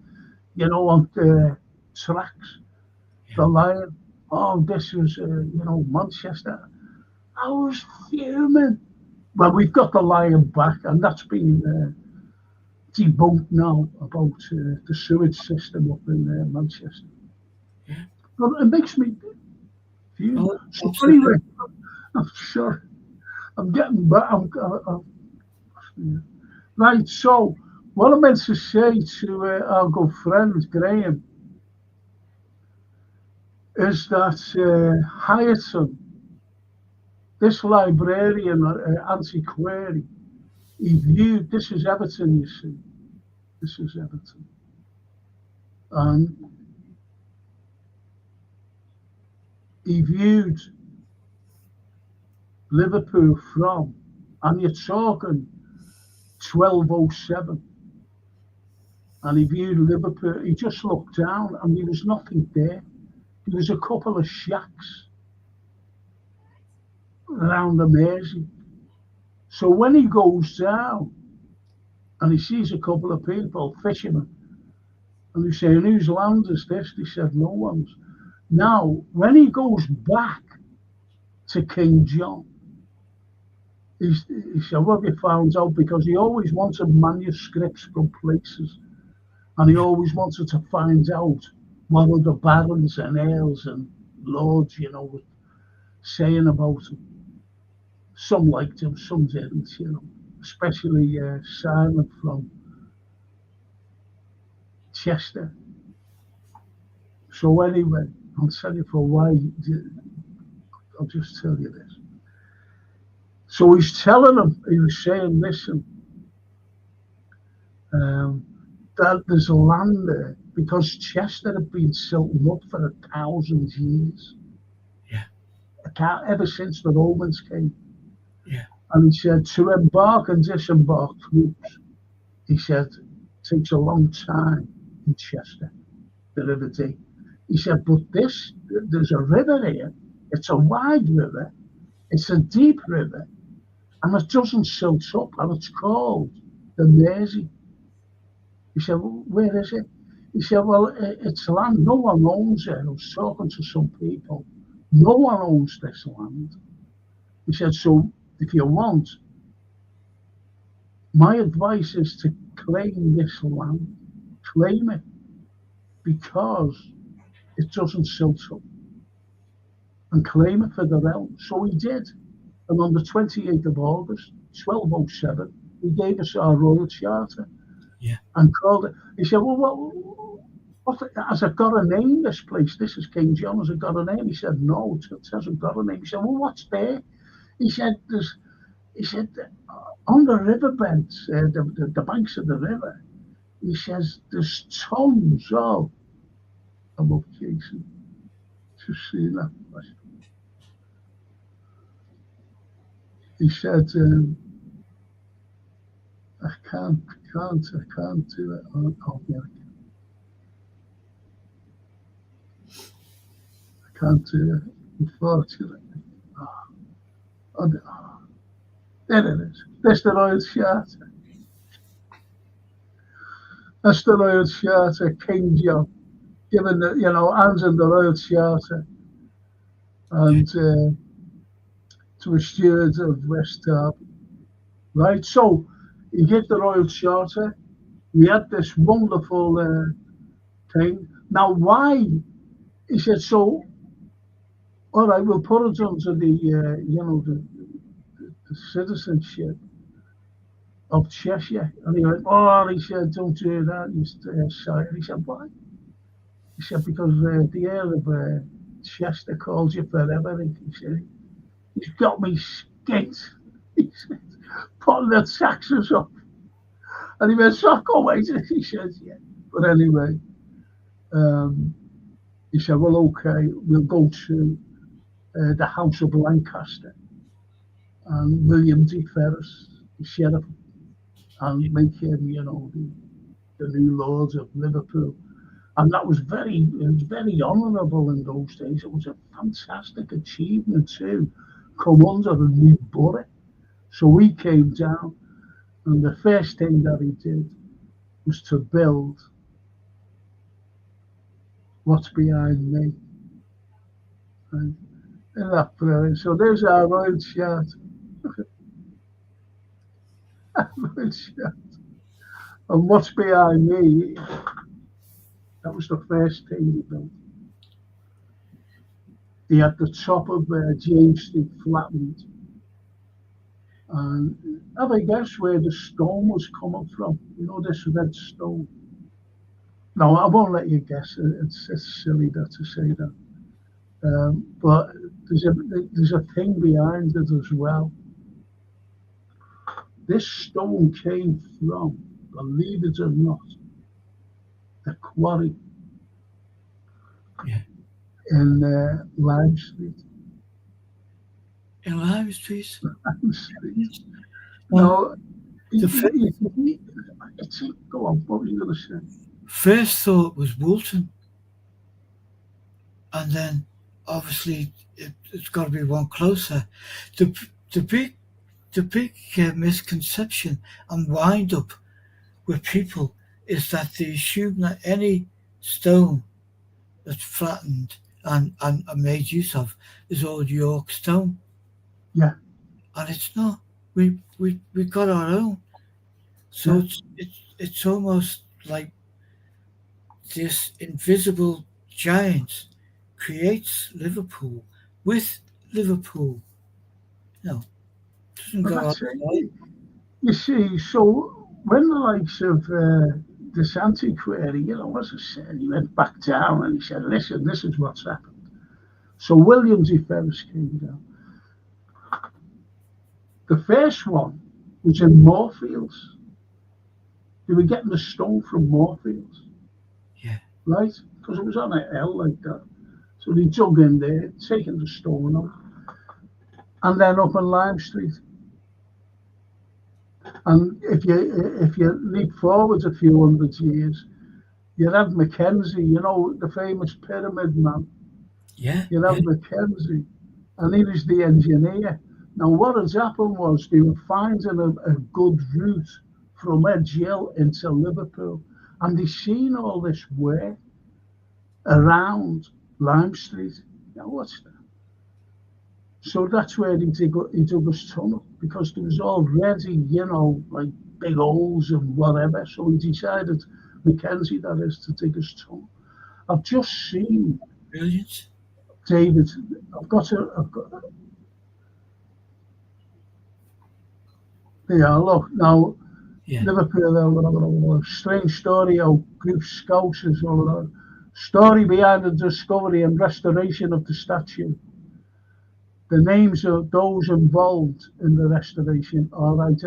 you know, on the tracks, the Lion. Oh, this was, you know, Manchester. I was fuming. Well, we've got the Lion back, and that's been debunked now about the sewage system up in Manchester. But it makes me fume. Oh, So absolutely. anyway, I'm sorry. I'm getting back. Right, so what I meant to say to our good friend Graham is that Hyacinth, this librarian, antiquary, he viewed, this is Everton, you see, this is Everton. And he viewed Liverpool from, and you're talking 1207. And he viewed Liverpool, he just looked down and there was nothing there. There was a couple of shacks around the Mersey. So when he goes down and he sees a couple of people, fishermen, and he's saying, whose land is this? He said, no one's. Now, when he goes back to King John, he said, what have you found out? Because he always wanted manuscripts from places, and he always wanted to find out what other barons and earls and lords, you know, were saying about him. Some liked him, some didn't, you know, especially Simon from Chester. So anyway, I'll tell you for why. I'll just tell you this. So he's telling him, he was saying, listen, that there's a land there because Chester had been silting up for 1,000 years. Yeah. Ever since the Romans came. Yeah. And he said to embark and disembark troops, he said, takes a long time in Chester, the River Dee. He said, but there's a river here. It's a wide river. It's a deep river. And it doesn't silt up. And it's called the Mersey. He said, well, where is it? He said, well, it's land. No one owns it. I was talking to some people. No one owns this land. He said, so if you want, my advice is to claim this land. Claim it. Because it doesn't silt up. And claim it for the realm. So he did. And on the 28th of August, 1207, he gave us our royal charter. Yeah. And called it. He said, well, what has it got a name, this place? This is King John. Has it got a name? He said, no, it hasn't got a name. He said, well, what's there? He said, on the riverbed, the banks of the river, he says, there's tons of, I'm up Jason to see that. He said, I can't do it. Oh, yeah, I can't do it, unfortunately. There it is. That's the Royal Charter. That's the Royal Charter, King John, given the, you know, hands in the Royal Charter. And to a steward of West Derby. Right, so he gave the Royal Charter. We had this wonderful thing. Now, why? He said, so, all right, we'll put it under the, you know, the citizenship of Cheshire. And he went, oh, he said, don't do that. He's sorry. He said, why? He said, because the Earl of Chester calls you forever. He said, he's got me skint. He said, putting the taxes up. And he went, so go away. He says, yeah. But anyway, he said, well, okay, we'll go to the House of Lancaster and William D. Ferris, the sheriff, and make him, you know, the new Lord of Liverpool. And that was very honourable in those days. It was a fantastic achievement too, come under a new borough. So we came down, and the first thing that he did was to build What's Behind Me. And isn't that brilliant? So there's our royal chat. Royal chat. And What's Behind Me, that was the first thing he built. He had the top of James Street flattened. And have a guess where the stone was coming from? You know, this red stone. No, I won't let you guess. It's silly to say that. But there's a thing behind it as well. This stone came from, believe it or not, the quarry in Lime Street. In Lime Street? Lime Street. Well, go on, what were you going to say? First thought was Woolton. And then, obviously, it's got to be one closer. The big misconception and wind up with people is that they assume that any stone that's flattened and made use of is old York stone. Yeah. And it's not. We got our own. So it's almost like this invisible giant creates Liverpool with Liverpool. No, doesn't go out. You see, so when the likes of this antiquary, you know, as I said, he went back down and he said, listen, this is what's happened. So Williams Ferris came down. The first one was in Moorfields. They were getting the stone from Moorfields. Yeah. Right? Because it was on a hill like that. So they dug in there, taking the stone up. And then up on Lime Street. And if you leap forward a few hundred years, you had Mackenzie, you know, the famous pyramid man. Yeah. You had Mackenzie. And he was the engineer. Now, what had happened was they were finding a good route from Edge Hill into Liverpool. And they seen all this work around Lime Street. Now, what's that? So that's where he dug his tunnel, because there was already, you know, like big holes and whatever. So he decided, Mackenzie that is, to dig his tunnel. I've just seen. Brilliant. David, I've got yeah, look, now, Liverpool, strange story of group scouts is all that. Story behind the discovery and restoration of the statue. The names of those involved in the restoration are right.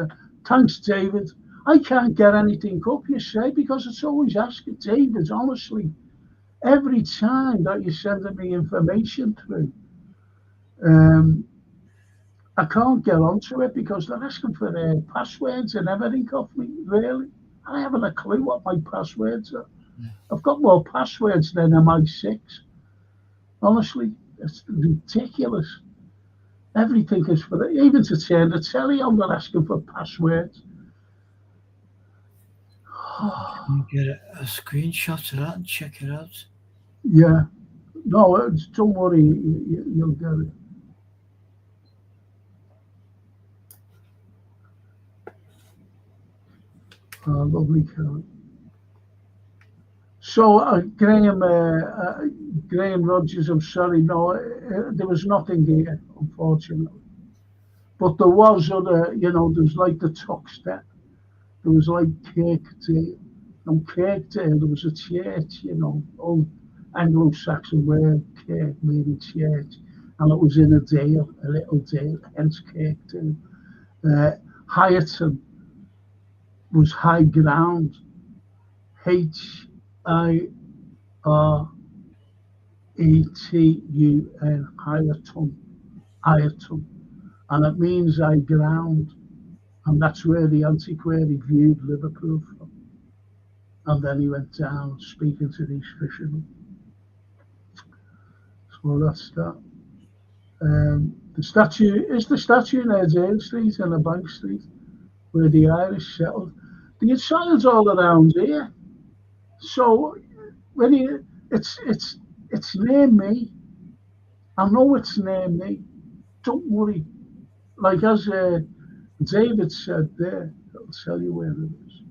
Thanks, David. I can't get anything up, you say, because it's always asking. David, honestly, every time that you're sending me information through, I can't get onto it because they're asking for passwords and everything off me, really. I haven't a clue what my passwords are. I've got more passwords than MI6. Honestly, it's ridiculous. Everything is for it. Even to turn the telly on, they're asking for passwords. You get a screenshot of that and check it out. Yeah. No, don't worry, you'll get it. Lovely Kelly. So Graham Rogers, I'm sorry, no, there was nothing here, unfortunately. But there was other, you know, there was like the Tuxteth, there was like Kirkdale. And Kirkdale, there was a church, you know, old Anglo-Saxon word, Kirk, meaning church, and it was in a dale, a little dale, hence Kirkdale. Hyerton was high ground, Hirtun, Hyerton, and it means high ground, and that's where the antiquary viewed Liverpool from. And then he went down speaking to these fishermen. So that's that. The statue in Edge Street and a Bank Street, where the Irish settled. They had settled all around here. So when It's near me. I know it's near me. Don't worry. Like as David said there, I'll tell you where it is.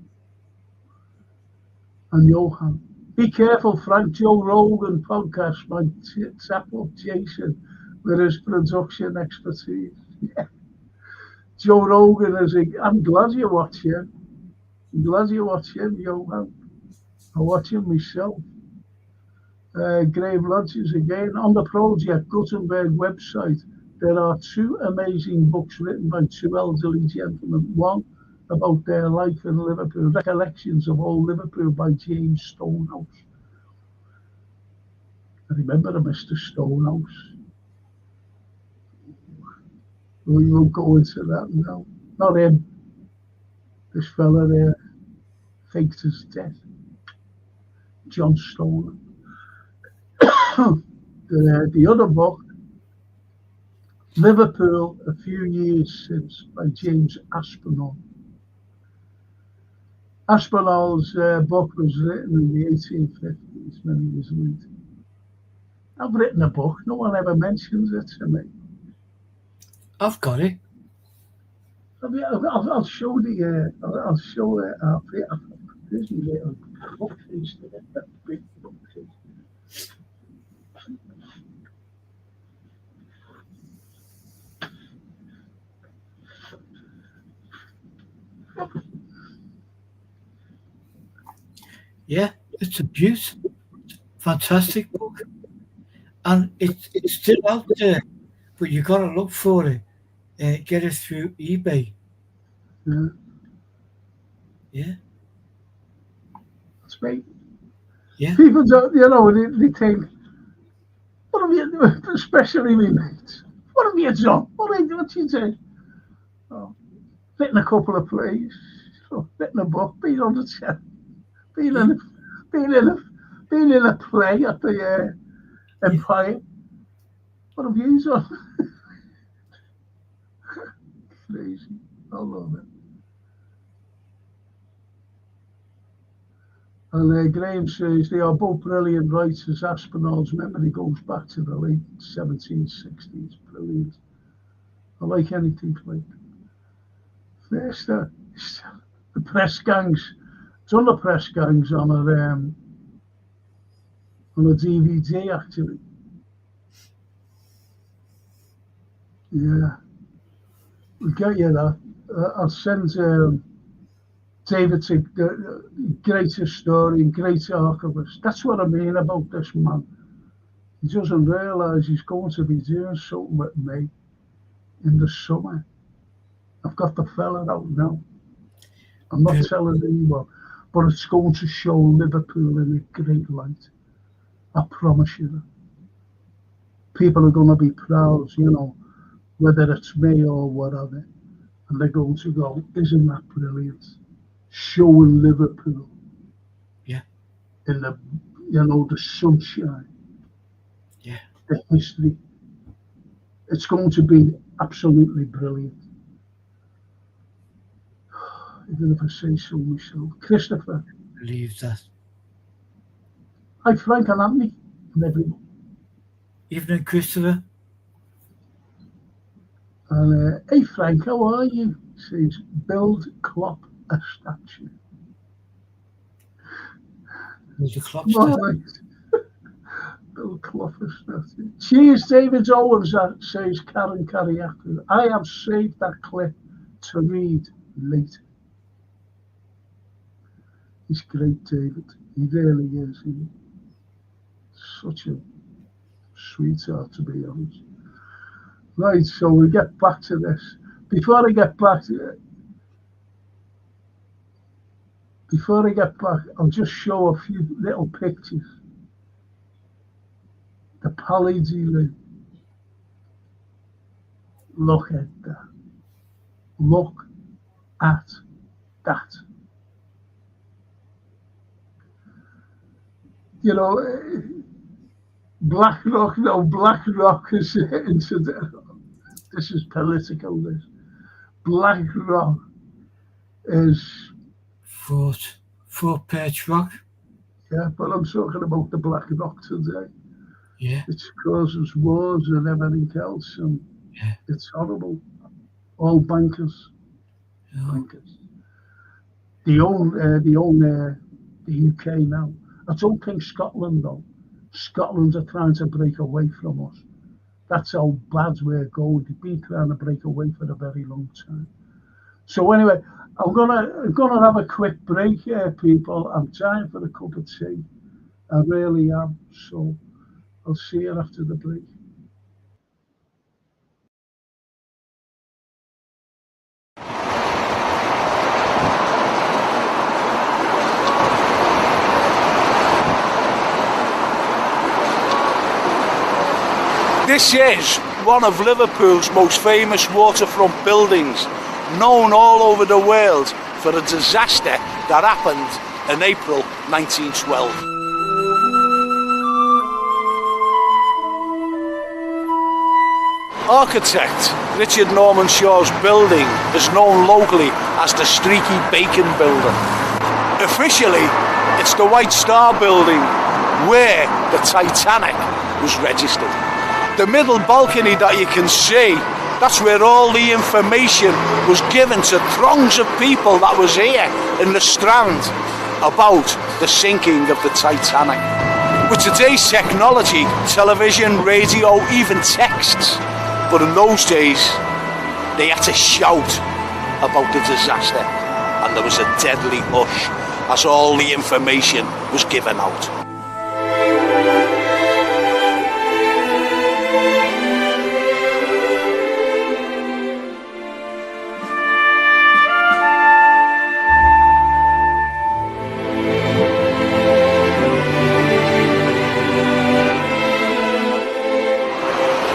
And Johan. Be careful, Frank. Joe Rogan podcast might tap up Jason with his production expertise. Yeah. Joe Rogan I'm glad you watch him. I'm glad you watch him, Johan. I watch him myself. Grave Lodges again. On the Project Gutenberg website, there are 2 amazing books written by 2 elderly gentlemen. One about their life in Liverpool, Recollections of Old Liverpool by James Stonehouse. I remember Mr. Stonehouse. We won't go into that now. Not him. This fella there faked his death. John Stoner. The other book, Liverpool, A Few Years Since, by James Aspinall. Aspinall's book was written in the 1850s, many years later. I've written a book. No one ever mentions it to me. I've got it. I'll show the. I'll show it. There's my little bookcase. That big bookcase. Yeah, it's a beaut. Fantastic book. And it's still out there, but you got to look for it. Get it through eBay. Yeah. Yeah. That's right. Yeah. People don't, they think, what have you done? Especially me mates. What have you done? What you do? Oh, written a couple of plays, written a book, been on the set, been in a play at the Empire. What have you done? Crazy. I love it. And Graham says they are both brilliant writers. Aspinall's memory goes back to the late 1760s. Brilliant. I like anything like first the press gangs. Done the press gangs on a DVD actually. Yeah, we'll get you that. I'll send David to greatest story, great archivist. That's what I mean about this man. He doesn't realise he's going to be doing something with me in the summer. I've got the fella out now. I'm not telling anyone, but it's going to show Liverpool in a great light. I promise you that. People are going to be proud, whether it's me or whatever, and they're going to go, isn't that brilliant? Showing Liverpool, yeah, in the sunshine, yeah, the history. It's going to be absolutely brilliant. Even if I say so myself, Christopher. I believe that. Hi, Frank and Anthony, and everyone. Evening, Christopher. And hey, Frank, how are you? Says build Klopp a statue. There's a clock statue. Bill Klopp a statue. Cheers, David Owens, says Karen Kariaku. I have saved that clip to read later. He's great, David. He really is. He's such a sweetheart, to be honest. Right, so we'll get back to this. Before I get back, I'll just show a few little pictures. The Palais-de-Lou. Look at that. Look at that. BlackRock is this is political. This BlackRock is Fort Perch Rock. Yeah, but I'm talking about the Black Rock today. Yeah. It causes wars and everything else, and Yeah. it's horrible. All bankers, Oh. bankers. They own the UK now. I don't think Scotland though. Scotland are trying to break away from us. That's how bad we're going. They've been trying to break away for a very long time. So anyway, I'm gonna have a quick break here, people. I'm trying for a cup of tea. I really am. So I'll see you after the break. This is one of Liverpool's most famous waterfront buildings, known all over the world for a disaster that happened in April 1912. Architect Richard Norman Shaw's building is known locally as the Streaky Bacon Building. Officially, it's the White Star Building, where the Titanic was registered. The middle balcony that you can see, that's where all the information was given to throngs of people that was here in the Strand about the sinking of the Titanic. With today's technology, television, radio, even texts, but in those days, they had to shout about the disaster, and there was a deadly hush as all the information was given out.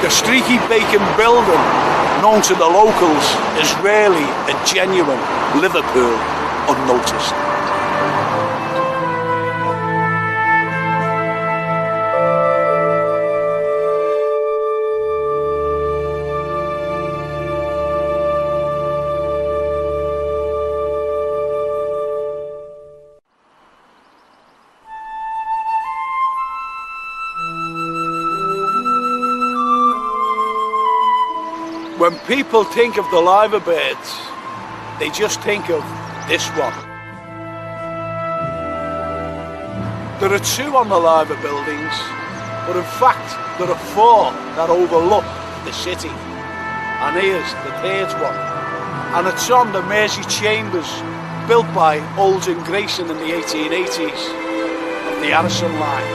The Streaky Bacon Building, known to the locals, is really a genuine Liverpool unnoticed. When people think of the liver beds, they just think of this one. There are two on the liver buildings, but in fact there are four that overlook the city. And here's the third one. And it's on the Mersey Chambers, built by Olds and Grayson in the 1880s, of the Harrison line.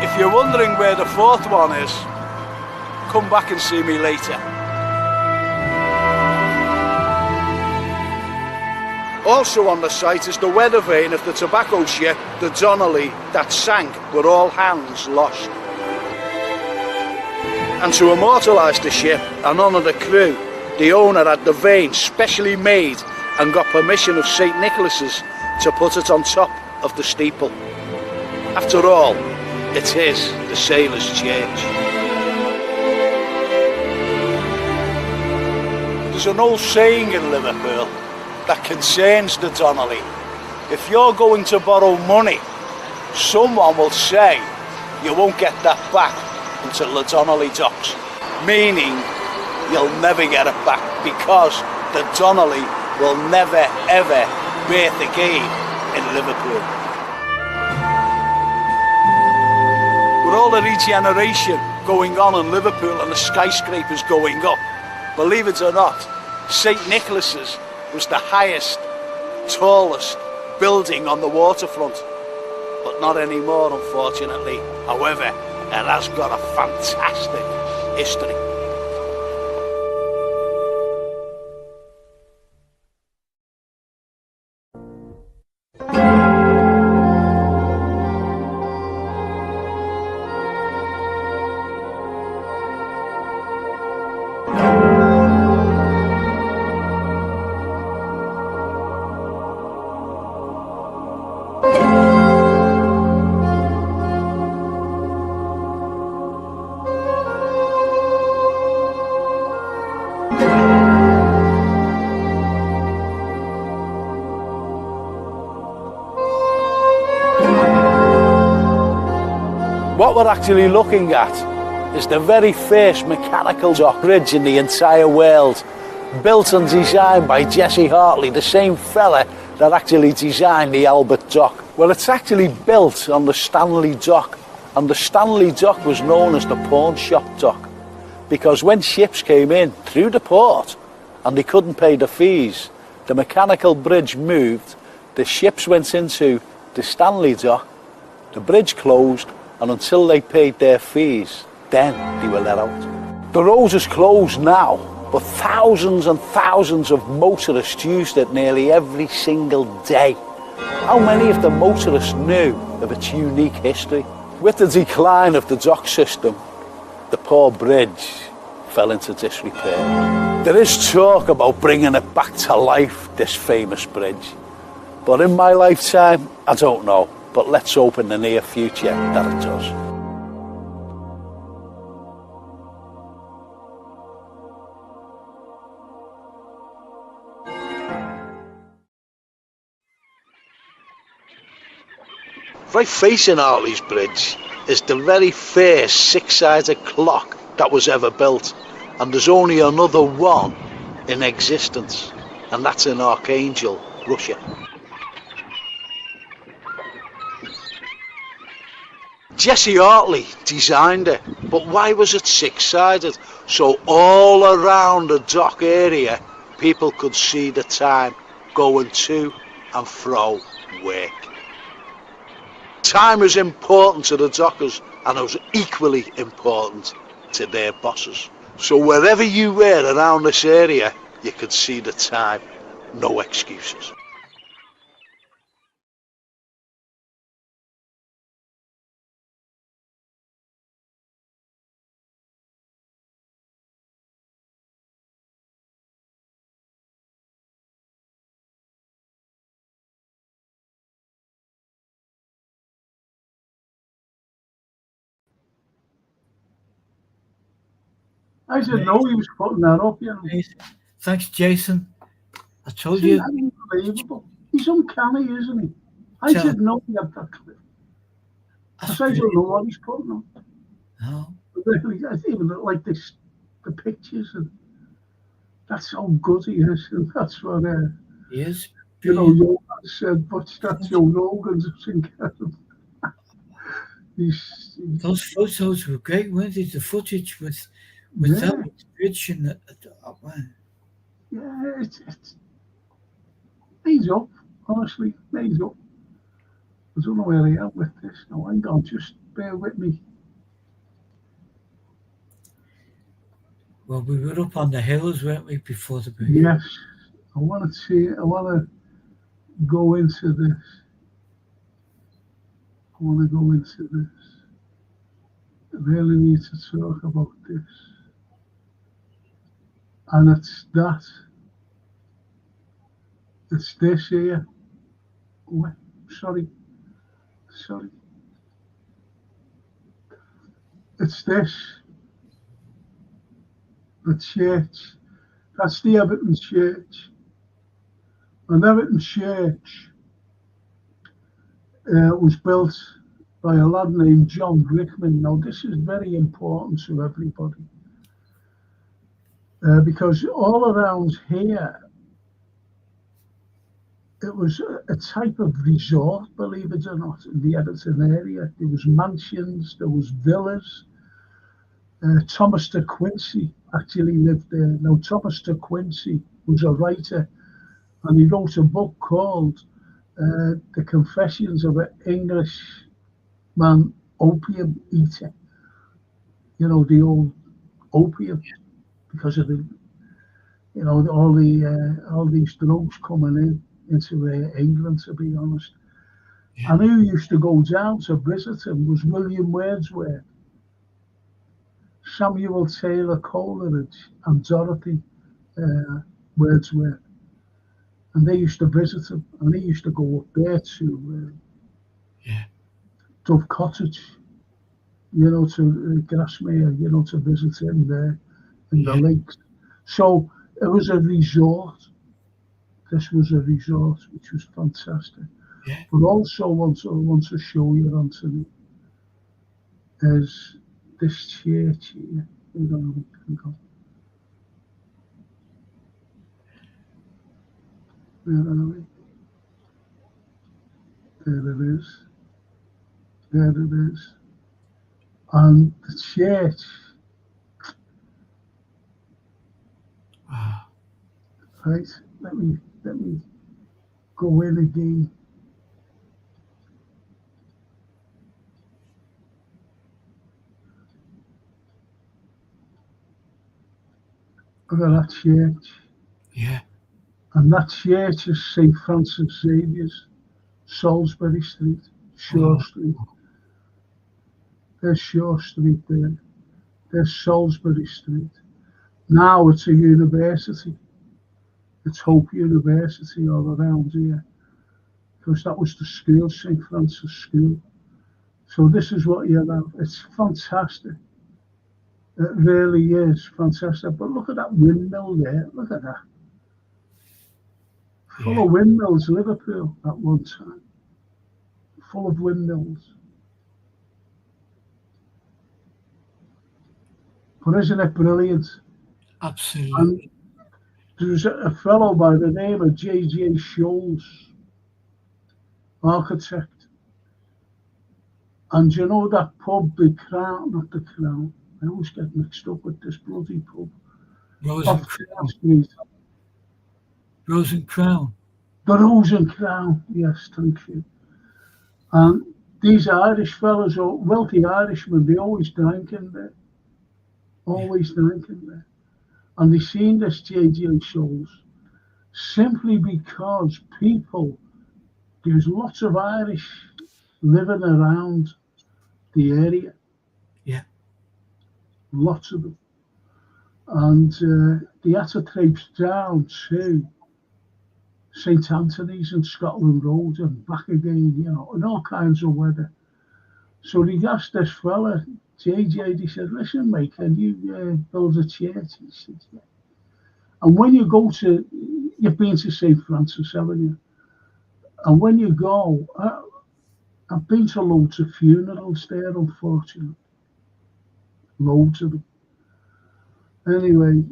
If you're wondering where the fourth one is, come back and see me later. Also on the site is the weather vane of the tobacco ship, the Donnelly, that sank with all hands lost. And to immortalise the ship and honour the crew, the owner had the vane specially made and got permission of St Nicholas's to put it on top of the steeple. After all, it is the Sailors' Church. There's an old saying in Liverpool that concerns the Donnelly. If you're going to borrow money, someone will say you won't get that back until the Donnelly docks, meaning you'll never get it back because the Donnelly will never ever berth again in Liverpool. With all the regeneration going on in Liverpool and the skyscrapers going up, believe it or not, St Nicholas's was the highest, tallest building on the waterfront, but not anymore, unfortunately. However, it has got a fantastic history. What we're actually looking at is the very first mechanical dock bridge in the entire world, built and designed by Jesse Hartley, the same fella that actually designed the Albert Dock. Well, it's actually built on the Stanley Dock, and the Stanley Dock was known as the pawn shop dock, because when ships came in through the port and they couldn't pay the fees, the mechanical bridge moved, the ships went into the Stanley Dock, the bridge closed, and until they paid their fees, then they were let out. The road is closed now, but thousands and thousands of motorists used it nearly every single day. How many of the motorists knew of its unique history? With the decline of the dock system, the poor bridge fell into disrepair. There is talk about bringing it back to life, this famous bridge. But in my lifetime, I don't know. But let's hope in the near future that it does. Right facing Hartley's Bridge is the very first six-sided clock that was ever built, and there's only another one in existence, and that's in Archangel, Russia. Jesse Hartley designed it, but why was it six-sided? So all around the dock area, people could see the time going to and fro work. Time is important to the dockers, and it was equally important to their bosses. So wherever you were around this area, you could see the time, no excuses. I didn't know he was putting that up, you know. Thanks, Jason. I told Isn't you. that unbelievable? He's uncanny, isn't he? I didn't know he had that clip. I don't know what he's putting on. No. Really, I even like this, the pictures, and that's how good he is, and that's what he is. You know, Johan said, but that's Joe Rogan's incredible. Those photos were great, weren't they? The footage with that bridge and the man. Yeah, it's made up, honestly, made up. I don't know where I am with this now. Hang on, just bear with me. Well, we were up on the hills, weren't we, before the bridge? Yes, I want to go into this. I want to go into this. I really need to talk about this. And it's this here. Oh, sorry. It's this. The church. That's the Everton Church. And Everton Church was built by a lad named John Brickman. Now, this is very important to everybody. Because all around here, it was a type of resort, believe it or not, in the Everton area. There was mansions, there was villas. Thomas de Quincey actually lived there. Now, Thomas de Quincey was a writer, and he wrote a book called The Confessions of an Englishman Opium Eater. You know, the old opium, because of the, you know, all these drugs coming into England, to be honest. And who used to go down to visit him was William Wordsworth, Samuel Taylor Coleridge, and Dorothy Wordsworth. And they used to visit him, and he used to go up there to Dove Cottage, you know, to Grasmere, you know, to visit him there in the lakes. So it was a resort. This was a resort, which was fantastic. But also, I want to show you, Anthony, is this church here. Hold on, where are we? There it is. There it is. And the church. Right. Let me go in again. Look at that church. Yeah. And that church is St. Francis Xavier's, Salisbury Street, Shore Street. There's Shore Street there. There's Salisbury Street. Now it's a university. It's Hope University all around here. Because that was the school, St. Francis School. So this is what you have. It's fantastic. It really is fantastic. But look at that windmill there. Look at that. Full of windmills, Liverpool at one time. Full of windmills. But isn't it brilliant? Absolutely. And there's a fellow by the name of J.J. Scholes, architect. And you know that pub, the Crown, not the Crown, I always get mixed up with this bloody pub. Rose Off and Crown. Street. Rose and Crown. The Rose and Crown, yes, thank you. And these Irish fellas, or wealthy Irishmen, they always drank in there. Always drank in there. And they seen this J.J. Scholes simply because people, there's lots of Irish living around the area. Yeah. Lots of them. And they had to traipse down to St. Anthony's and Scotland Road and back again, you know, in all kinds of weather. So they asked this fella, JJ, he said, listen, mate, can you build a church? He said, yeah. And when you go to, you've been to St. Francis, haven't you? And when you go, I've been to loads of funerals there, unfortunately. Loads of them. Anyway,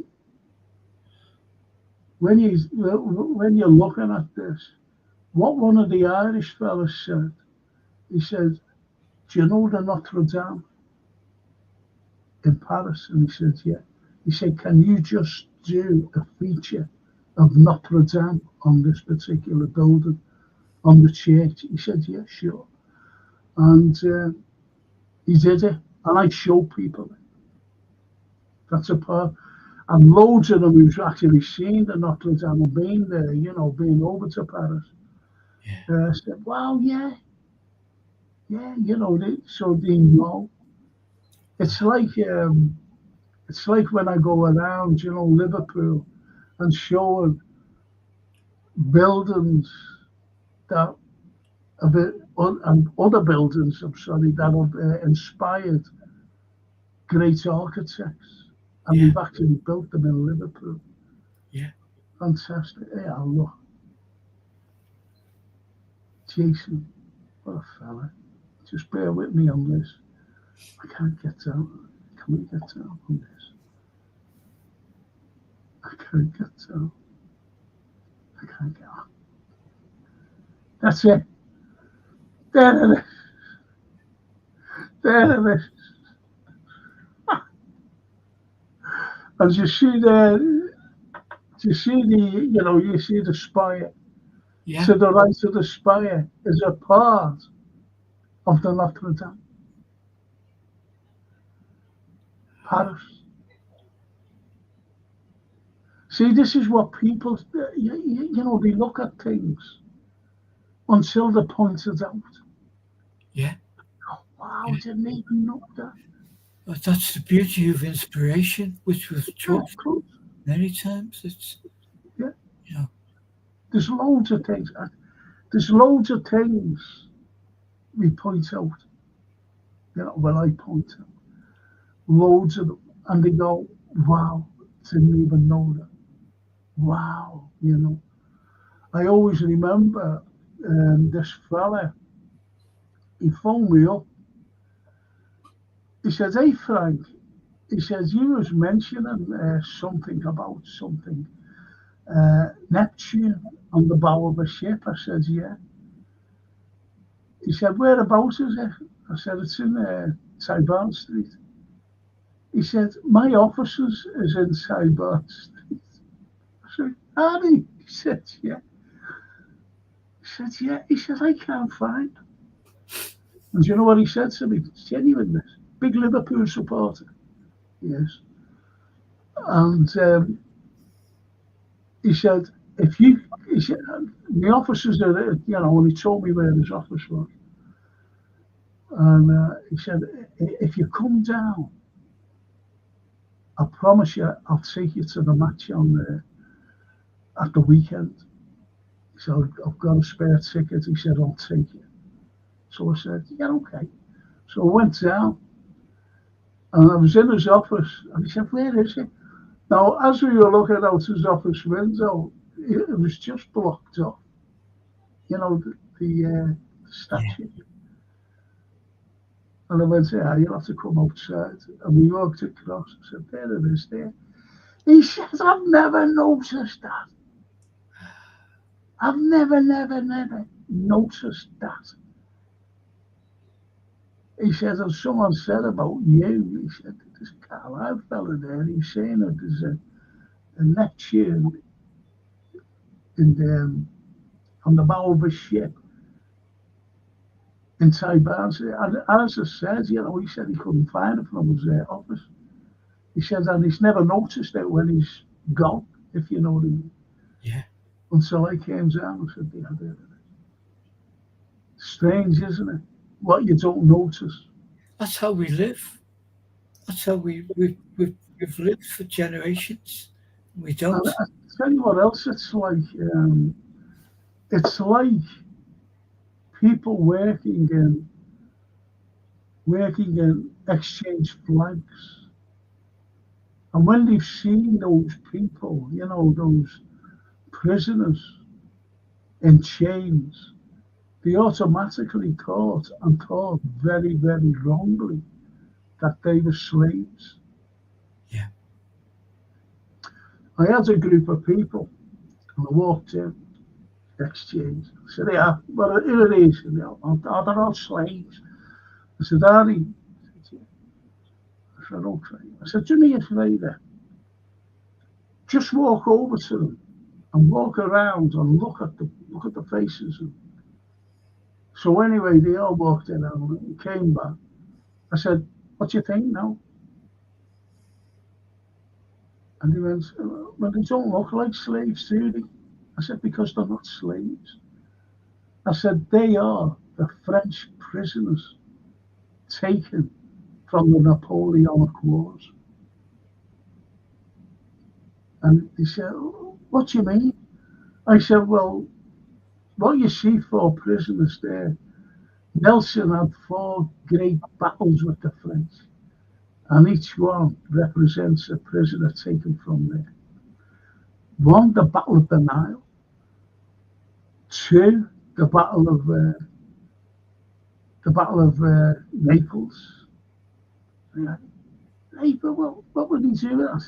when you're looking at this, what one of the Irish fellas said, he said, do you know the Notre Dame in Paris? And he said, yeah. He said, can you just do a feature of Notre Dame on this particular building, on the church? He said, yeah, sure. And he did it. And I show people it. That's a part. And loads of them who's actually seen the Notre Dame and been there, you know, been over to Paris, said, well, yeah, you know, so they know. It's like when I go around, you know, Liverpool and showing buildings that have and other buildings, I'm sorry, that have inspired great architects. And we've actually built them in Liverpool. Yeah. Fantastic. Yeah, look. Jason, what a fella. Just bear with me on this. I can't get down. Can we get down on this? I can't get down. I can't get on. That's it. There it is. There it is. And you see you see the spire. Yeah. To the right of the spire is a part of the Notre Dame. Paris. See, this is what people, you know, they look at things until they're pointed out. Yeah. Oh, wow, I didn't even know that. That's the beauty of inspiration, which was talked many times. It's There's loads of things. There's loads of things we point out. You know, well, I point out loads of them, and they go, "Wow, didn't even know that." Wow, you know. I always remember this fella. He phoned me up. He said, "Hey, Frank," he says, "you was mentioning something about something, Neptune on the bow of a ship." I said, "Yeah." He said, "Whereabouts is it?" I said, "It's in Tyburn Street." He said, "My offices is in Tyburn Street." I said, "Are they?" He said, "Yeah." He said, "Yeah." He said, "I can't find." And do you know what he said to me? It's genuine. Big Liverpool supporter. Yes. And he said, "If you," he said, "the offices are, and he told me where his office was. And he said, "If you come down, I promise you, I'll take you to the match at the weekend." He said, "I've got a spare ticket." He said, "I'll take you." So I said, "Yeah, okay." So I went down and I was in his office and he said, "Where is he?" Now, as we were looking out his office window, it was just blocked off, the statue. And I went, "Yeah, you'll have to come outside." And we walked across. I said, "There it is there." He says, "I've never noticed that. I've never noticed that." He said, "And someone said about you," he said, "this Carlyle fella there, he's saying that there's a Neptune on the bow of a ship in Tyburn." And as I said, he said he couldn't find it from his office. He said, and he's never noticed it when he's gone, if you know what I mean. Yeah. Until I came down and said, "Yeah, there it is." Strange, isn't it? What you don't notice. That's how we live. That's how we've lived for generations. We don't. And I tell you what else it's like. It's like people working in exchange flags. And when they've seen those people, those prisoners in chains, they automatically thought very, very wrongly that they were slaves. Yeah. I had a group of people and I walked in, exchange. I said, "Yeah, well, here it is. Are they not slaves?" I said, "Are they?" I said, "Yeah." I said, "Okay." I said, "Do me a favour. Just walk over to them and walk around and look at the faces." So anyway, they all walked in and came back. I said, "What do you think now?" And they went, "Well, they don't look like slaves, do they?" I said, "Because they're not slaves." I said, "They are the French prisoners taken from the Napoleonic Wars." And they said, "What do you mean?" I said, "Well, what you see 4 prisoners there, Nelson had 4 great battles with the French, and each one represents a prisoner taken from there. One, the Battle of the Nile. 2, the Battle of Naples. Yeah. Hey, but what would he do? I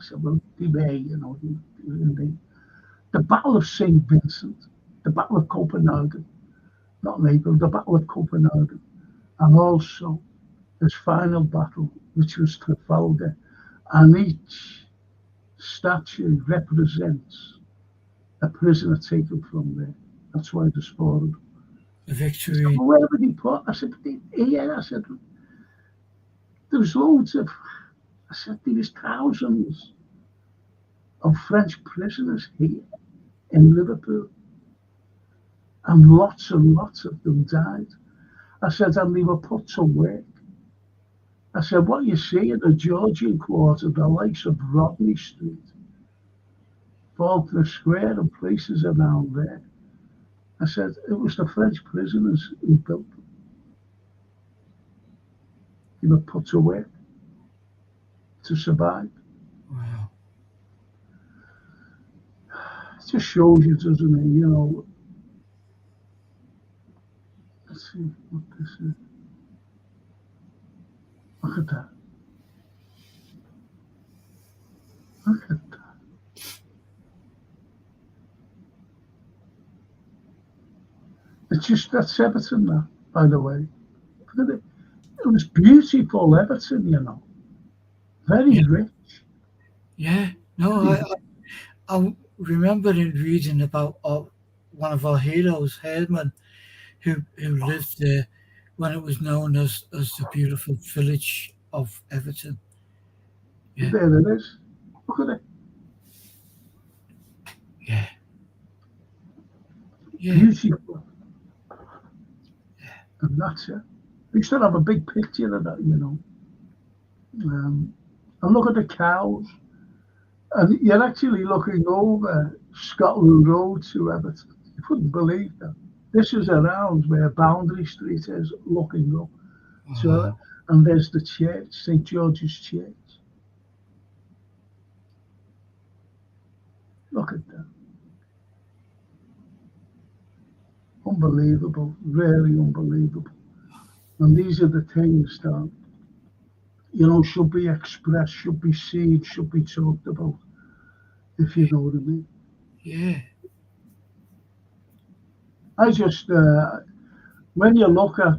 said, "Well, they may, the Battle of St. Vincent, the Battle of Copenhagen, not Naples, the Battle of Copenhagen, and also his final battle, which was Trafalgar, and each statue represents a prisoner taken from there. That's why there's 4 of them." The Said, victory. "Well, where would he put?" I said, "Here." I said, "There's loads of," I said, "there was thousands of French prisoners here in Liverpool, and lots of them died." I said, "And they were put to work." I said, "What you see in the Georgian Quarter, the likes of Rodney Street, Faulkner Square, and places around there," I said, "it was the French prisoners who built them. They were put to work to survive." Wow. It just shows you, doesn't it? Let's see what this is. I at that. Look at that. It's just, that's Everton now, by the way. Look at it. It was beautiful Everton, you know. Very rich. Yeah. No, I remember in reading about one of our heroes, Herdman, who lived there when it was known as the beautiful village of Everton. Yeah. There it is. Look at it. Yeah. Yeah. Beautiful. And that's it. We should have a big picture of that, you know. And look at the cows. And you're actually looking over Scotland Road to Everton. You couldn't believe that. This is around where Boundary Street is, looking up. So, and there's the church, St. George's Church. Look at that. Unbelievable, really unbelievable. And these are the things that, you know, should be expressed, should be seen, should be talked about, if you know what I mean. Yeah. I just, when you look at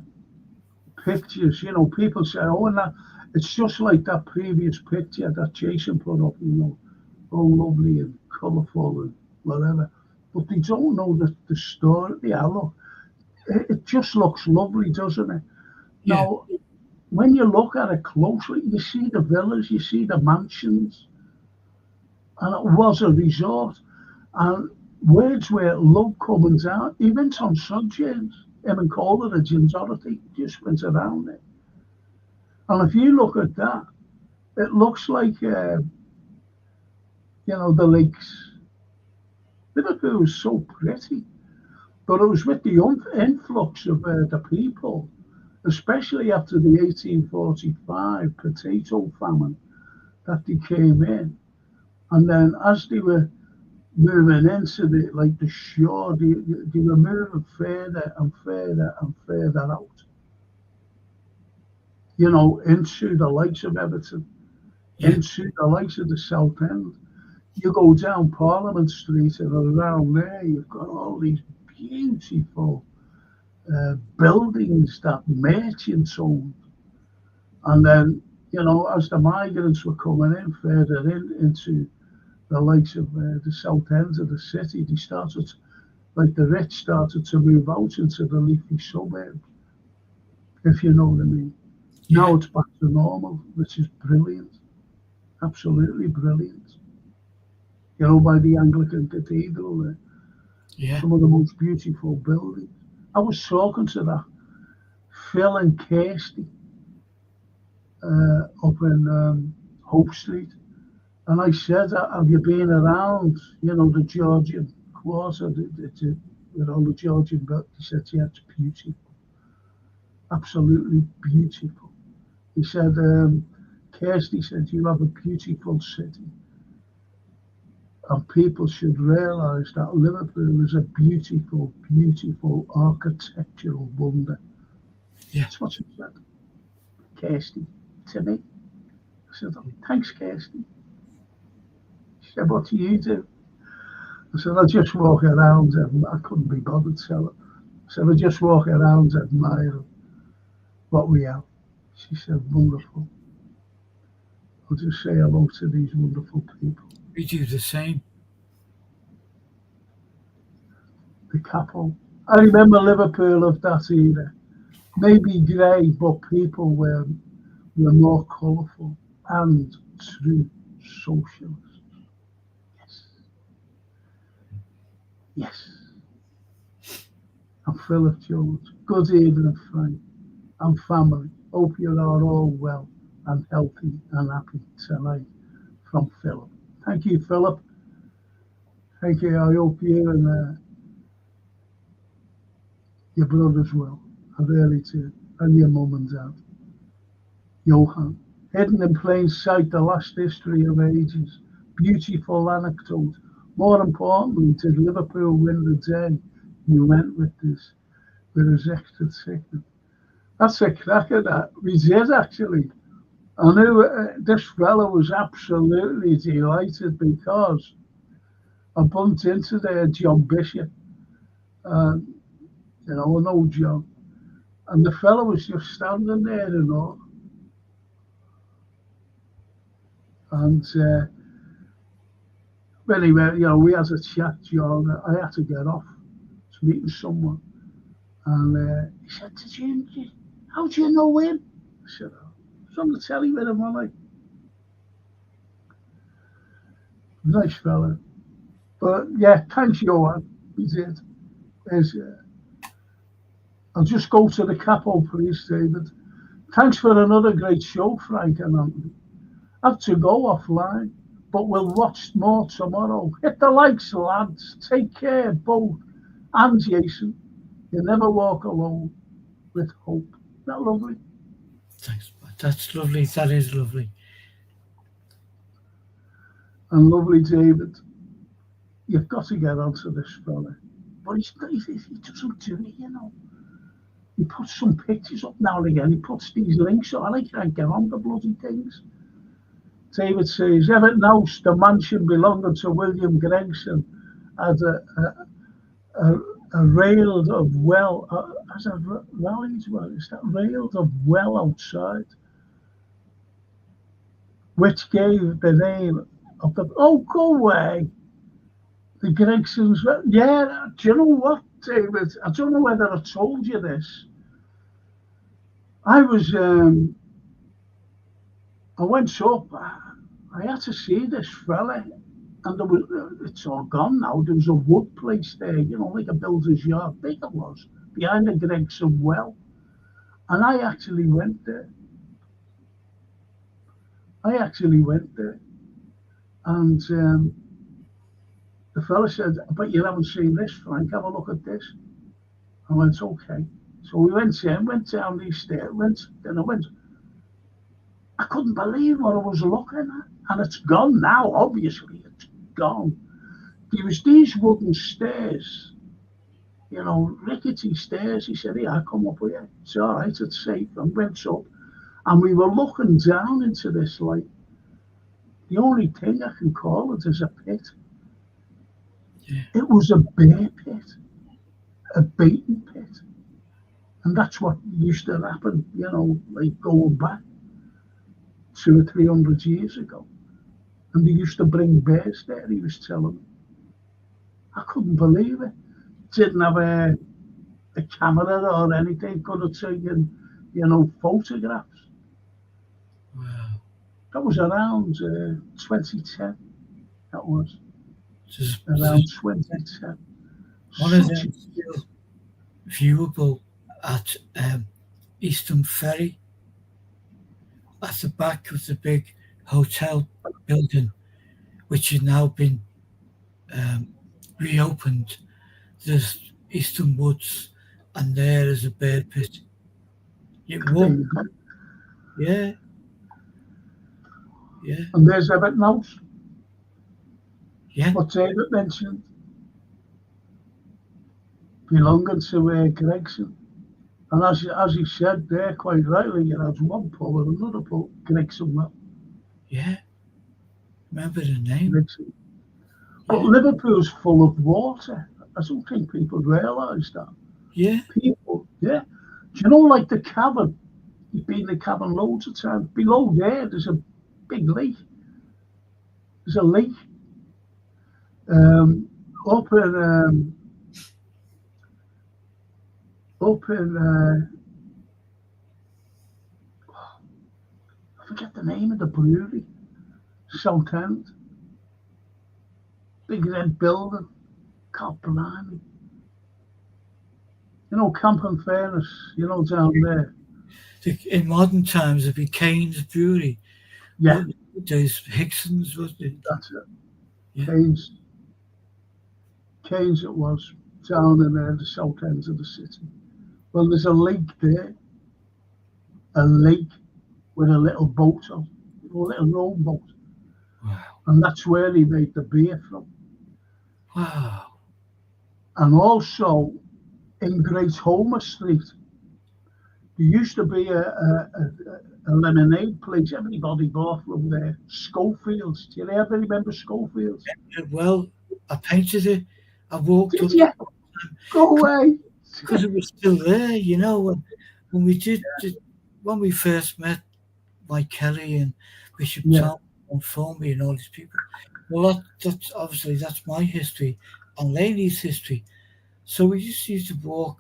pictures, you know, people say, oh, and that, it's just like that previous picture that Jason put up, you know, all lovely and colourful and whatever. But they don't know the story. Yeah, look, it just looks lovely, doesn't it? Yeah. Now, when you look at it closely, you see the villas, you see the mansions, and it was a resort. And words where love comes out, he went on subjects, him and Coleridge and Dorothy just went around it. And if you look at that, it looks like, you know, the lakes. Liverpool was so pretty, but it was with the influx of the people, especially after the 1845 potato famine, that they came in. And then as they were moving into the shore, they were moving further and further and further out, you know, into the likes of Everton, into the likes of the South End. You go down Parliament Street and around there, you've got all these beautiful buildings that merchants owned. And then, you know, as the migrants were coming in further into the likes of the south ends of the city, they started, like the rich started to move out into the leafy suburbs, if you know what I mean. Yeah. Now it's back to normal, which is brilliant, absolutely brilliant. You know, by the Anglican Cathedral there, Yeah. some of the most beautiful buildings. I was talking to that Phil and Kirsty up in Hope Street. And I said, have you been around, you know, the Georgian Quarter, with all the Georgian buildings? He said, yeah, it's beautiful. Absolutely beautiful. He said, Kirsty said, you have a beautiful city. And people should realise that Liverpool is a beautiful, beautiful architectural wonder. Yeah. That's what she said, Kirsty, to me. I said, thanks, Kirsty. She said, what do you do? I said, I just walk around and I couldn't be bothered selling. I said, I just walk around and admire what we have. She said, wonderful. I'll just say hello to these wonderful people. We do the same. The couple. I remember Liverpool of that era. Maybe grey, but people were more colourful and true socialists. Yes. I'm Philip Jones. Good evening, Frank and family. Hope you are all well and healthy and happy tonight. From Philip. Thank you, Philip. Thank you. I hope you and your brothers well. I really do. And your mum and dad. Johan. Hidden in plain sight, the last history of ages. Beautiful anecdote. More importantly, did Liverpool win the day you went with his extra ticket? That's a cracker, that. We did, actually. I knew this fella was absolutely delighted because I bumped into there John Bishop, and you know, an old John, and the fella was just standing there and all, and anyway, you know, we had a chat, John. I had to get off to meet someone, and he said, how do you know him? I said, oh, I was on the telly with him, like, nice fella. But yeah, thanks, Johan. He did. I'll just go to the capo, please, David. Thanks for another great show, Frank and Anthony. I have to go offline, but we'll watch more tomorrow. Hit the likes, lads. Take care, both. And Jason, you never walk alone with hope. Isn't that lovely? Thanks. That's lovely. That is lovely. And lovely, David. You've got to get onto this fella. But he doesn't do it, you know. He puts some pictures up now and again. He puts these links up. I can't get on the bloody things. David says, Everett House, the mansion belonging to William Gregson, had a railed of well, as a rallied well, is that railed of well outside, which gave the name of the, oh, go away, the Gregsons. Yeah, do you know what, David? I don't know whether I told you this. I went up, I had to see this fella, and there was, it's all gone now. There was a wood place there, you know, like a builder's yard, big it was, behind the Gregson well. And I actually went there. And the fella said, I bet you haven't seen this, Frank, have a look at this. I went, okay. So we went down these stairs, I couldn't believe what I was looking at. And it's gone now, obviously, it's gone. There was these wooden stairs, you know, rickety stairs. He said, yeah, I'll come up with you. It's all right, it's safe. And went up. And we were looking down into this, like, the only thing I can call it is a pit. Yeah. It was a bear pit, a baiting pit. And that's what used to happen, you know, like going back 200 or 300 years ago. And they used to bring bears there, he was telling me. I couldn't believe it. Didn't have a camera or anything, could have taken, you know, photographs. Wow. That was around 2010. That was Just around 2010. one of them still viewable at Eastern Ferry, at the back of the big hotel building, which has now been reopened. There's Eastern Woods, and there is a bear pit. You walk, yeah. And there's Everett House. Yeah. What David mentioned, belonging to Gregson. And as he said there, quite rightly, you had one pub and another pub, Gregson well. Yeah. Remember the name? Gregson. But Liverpool's full of water. I don't think people realise that. Yeah. People, yeah. Do you know, like the cavern? You've been in the cavern loads of times. Below there's a big lake. There's a lake. Up in I forget the name of the brewery, Southend. Big red building, God blimey. You know, Camp and Furnace, you know, down there. In modern times, it'd be Kane's Brewery. Yeah. There's Hickson's, wasn't it? That's it. Yeah. Kane's it was, down in the south end of the city. Well, there's a lake there. A lake with a little boat on, a little rowboat. Wow. And that's where he made the beer from. Wow. And also in Great Homer Street, There used to be a lemonade place. Everybody bought from there. Schofield's. Do you ever remember Schofield's? Well, I painted it. I walked Did up you? Go away. because it was still there. You know, when we when we first met Mike Kelly and Bishop Yeah. Tom and Formby and all these people. Well, that's obviously that's my history and Laney's history. So we just used to walk.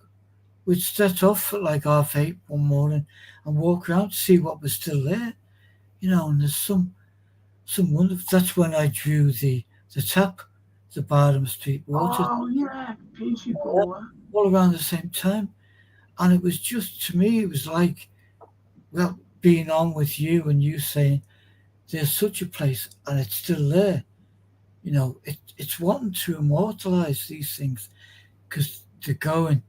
We'd set off at like 8:30 one morning and walk around to see what was still there. You know, and there's some wonderful. That's when I drew the tap, the Barham Street water, Oh, yeah. Beautiful. all around the same time. And it was just, to me, it was like, well, being on with you and you saying, there's such a place and it's still there. You know, it's wanting to immortalize these things because they're going,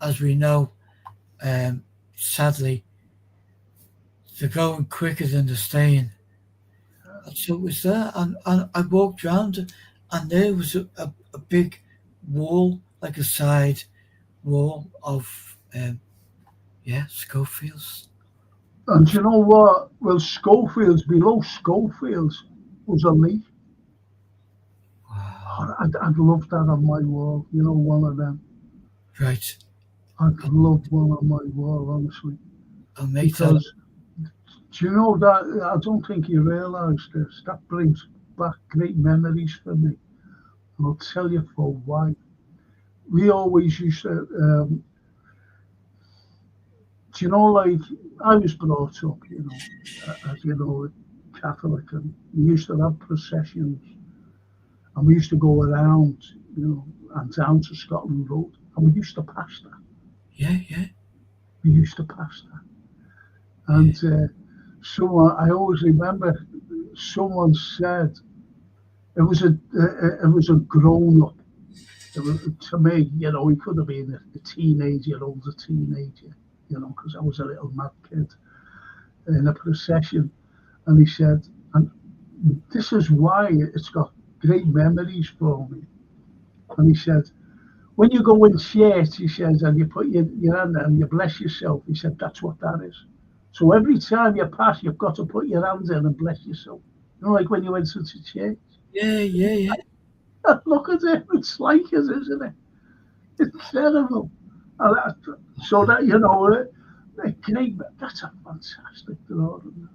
as we know, sadly, they're going quicker than they're staying. And so it was there, and I walked around, and there was a big wall, like a side wall of, Schofield's. And you know what? Well, Schofield's, below Schofield's was a leaf. Wow. I'd love that on my wall. You know, one of them. Right. I'd love one on my wall, honestly. I'll make Because do you know that? I don't think you realise this. That brings back great memories for me. And I'll tell you for why. We always used to, do you know, like, I was brought up, you know, as you know, Catholic, and we used to have processions, and we used to go around, you know, and down to Scotland Road, and we used to pass that. Yeah. We used to pass that. And I always remember someone said it was a grown up. To me, you know, he could have been a teenager, older teenager, you know, because I was a little mad kid in a procession. And he said, and this is why it's got great memories for me. And he said, when you go in church, he says, and you put your hand there and you bless yourself, he said, that's what that is. So every time you pass, you've got to put your hands in and bless yourself. You know, like when you went to church. Yeah. Look at it, it's like it, isn't it? It's terrible. So that, you know, that's a fantastic drawing.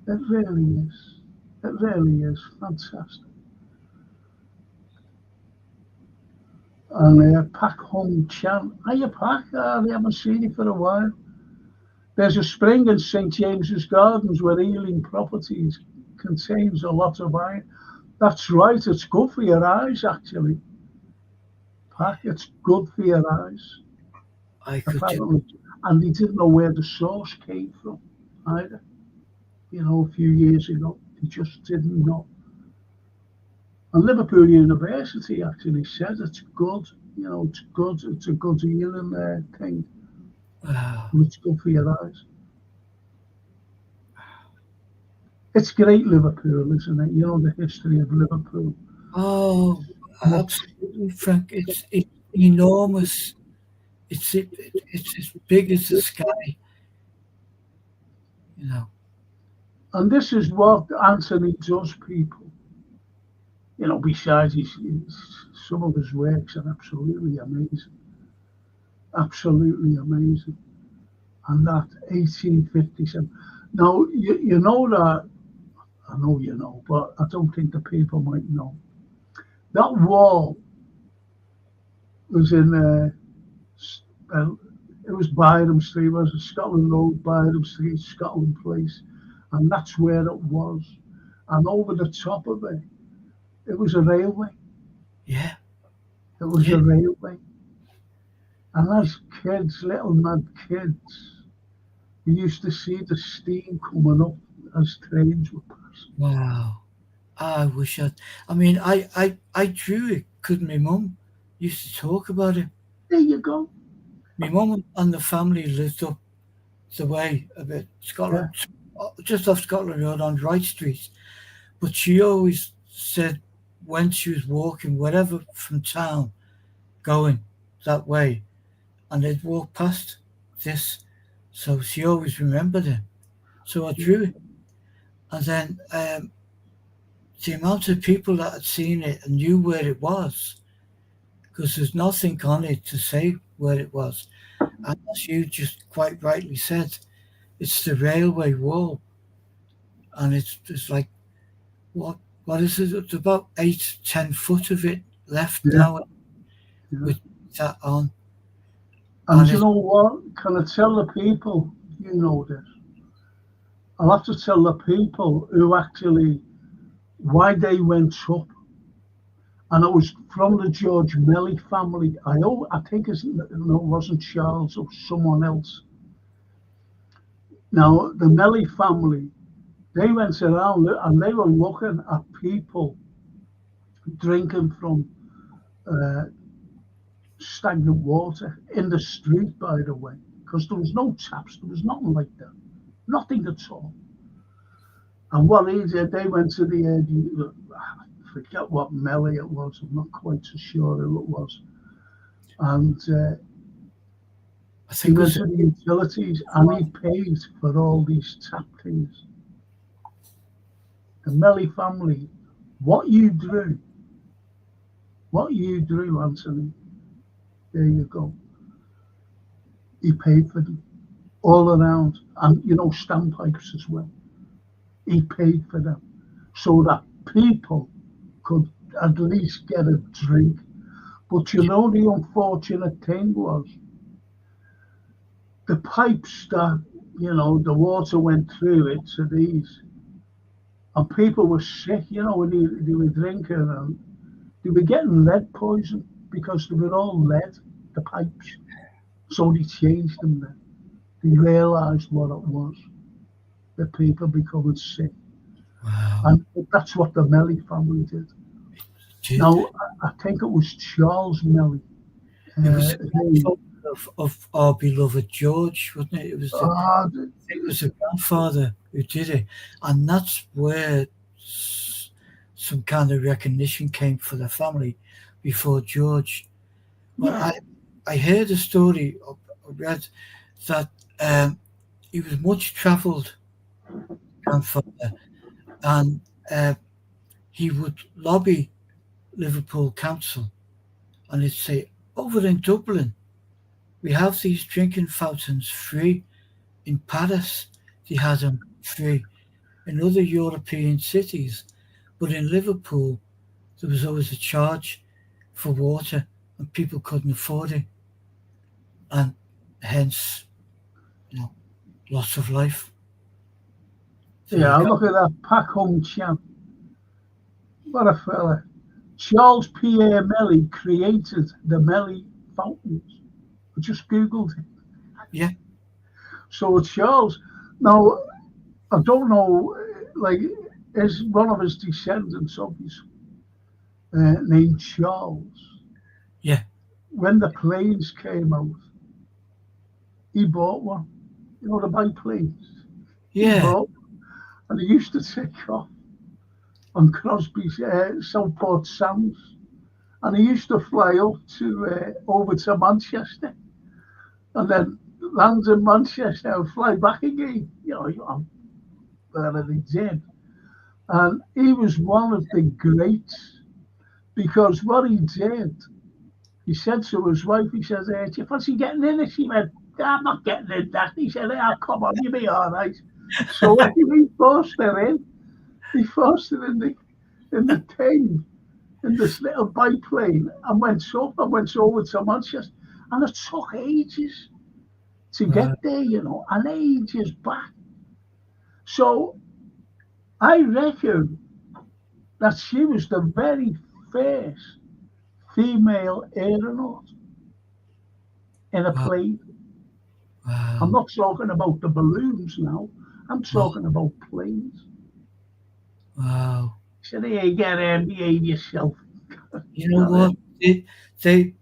It really is. It really is fantastic. And Pack Home Chant. Hiya, Pack. I haven't seen you for a while. There's a spring in St James's Gardens where Ealing Properties contains a lot of iron. That's right, it's good for your eyes, actually. Pack, it's good for your eyes. Apparently. And they didn't know where the source came from either. You know, a few years ago, they just didn't know. And Liverpool University actually said it's good. You know, it's good. It's a good healing thing. Wow. It's good for your eyes. It's great, Liverpool, isn't it? You know the history of Liverpool. Oh, absolutely, Frank. It's enormous. It's as big as the sky. You know. And this is what Anthony does, people. You know, besides some of his works are absolutely amazing. Absolutely amazing. And that 1857. Now, you know that, I know you know, but I don't think the people might know. That wall was in, it was Byram Street, it was Scotland Road, Byram Street, Scotland Place. And that's where it was. And over the top of it, it was a railway. Yeah. It was a railway. And as kids, little mad kids, we used to see the steam coming up as trains were passing. Wow. I wish I mean, I drew it because my mum used to talk about it. There you go. My mum and the family lived up the way a bit, Scotland, just off Scotland Road on Wright Street. But she always said when she was walking, wherever from town, going that way, and they'd walk past this. So she always remembered it. So I drew it. And then the amount of people that had seen it and knew where it was, because there's nothing on it to say where it was. And as you just quite rightly said, it's the railway wall. And it's like, what is it? It's about 8-10 foot of it left now with that on. And you know what? Can I tell the people, you know this? I'll have to tell the people who actually, why they went up. And it was from the George Melly family. I think it wasn't Charles or someone else. Now, the Melly family, they went around and they were looking at people drinking from stagnant water in the street, by the way, because there was no taps, there was nothing like that, nothing at all. And what he did, they went to the I forget what Melly it was, I'm not quite so sure who it was. And I think he went to the utilities and he paid for all these tap things. The Melly family, what you drew, Anthony, there you go. He paid for them all around, and standpipes as well. He paid for them so that people could at least get a drink. But the unfortunate thing was the pipes that, the water went through it to these, and people were sick, when they were drinking, and they were getting lead poison because they were all lead, the pipes. So they changed them then. They realised what it was, the people becoming sick. Wow. And that's what the Melly family did. Now, I think it was Charles Melly. It was of our beloved George, wasn't it? It was the grandfather who did it. And that's where some kind of recognition came for the family before George. But I heard a story, I read that he was much travelled grandfather, and he would lobby Liverpool Council, and he'd say, over in Dublin, we have these drinking fountains free. In Paris, they had them free. In other European cities, but in Liverpool, there was always a charge for water, and people couldn't afford it, and hence, loss of life. So look at that Pack-Home champ. What a fella. Charles Pierre Melly created the Melly fountains. I just Googled it. Yeah. So Charles, now, I don't know, is one of his descendants, obviously, named Charles. Yeah. When the planes came out, he bought one. To buy planes. Yeah. He bought one, and he used to take off on Crosby's Southport Sands, and he used to fly up to over to Manchester, and then land in Manchester and fly back again. Whatever he did, and he was one of the greats, because what he did, he said to his wife, he says, "Do you fancy getting in it?" She went, "I'm not getting in that." He said, "Come on, you'll be all right." So he forced her in. He forced her in the thing, in this little biplane, and went over to Manchester. And it took ages to get there, and ages back. So I reckon that she was the very first female aeronaut in a plane. Wow. I'm not talking about the balloons now. I'm talking about planes. Wow. So there you get in, behave yourself. You know what? They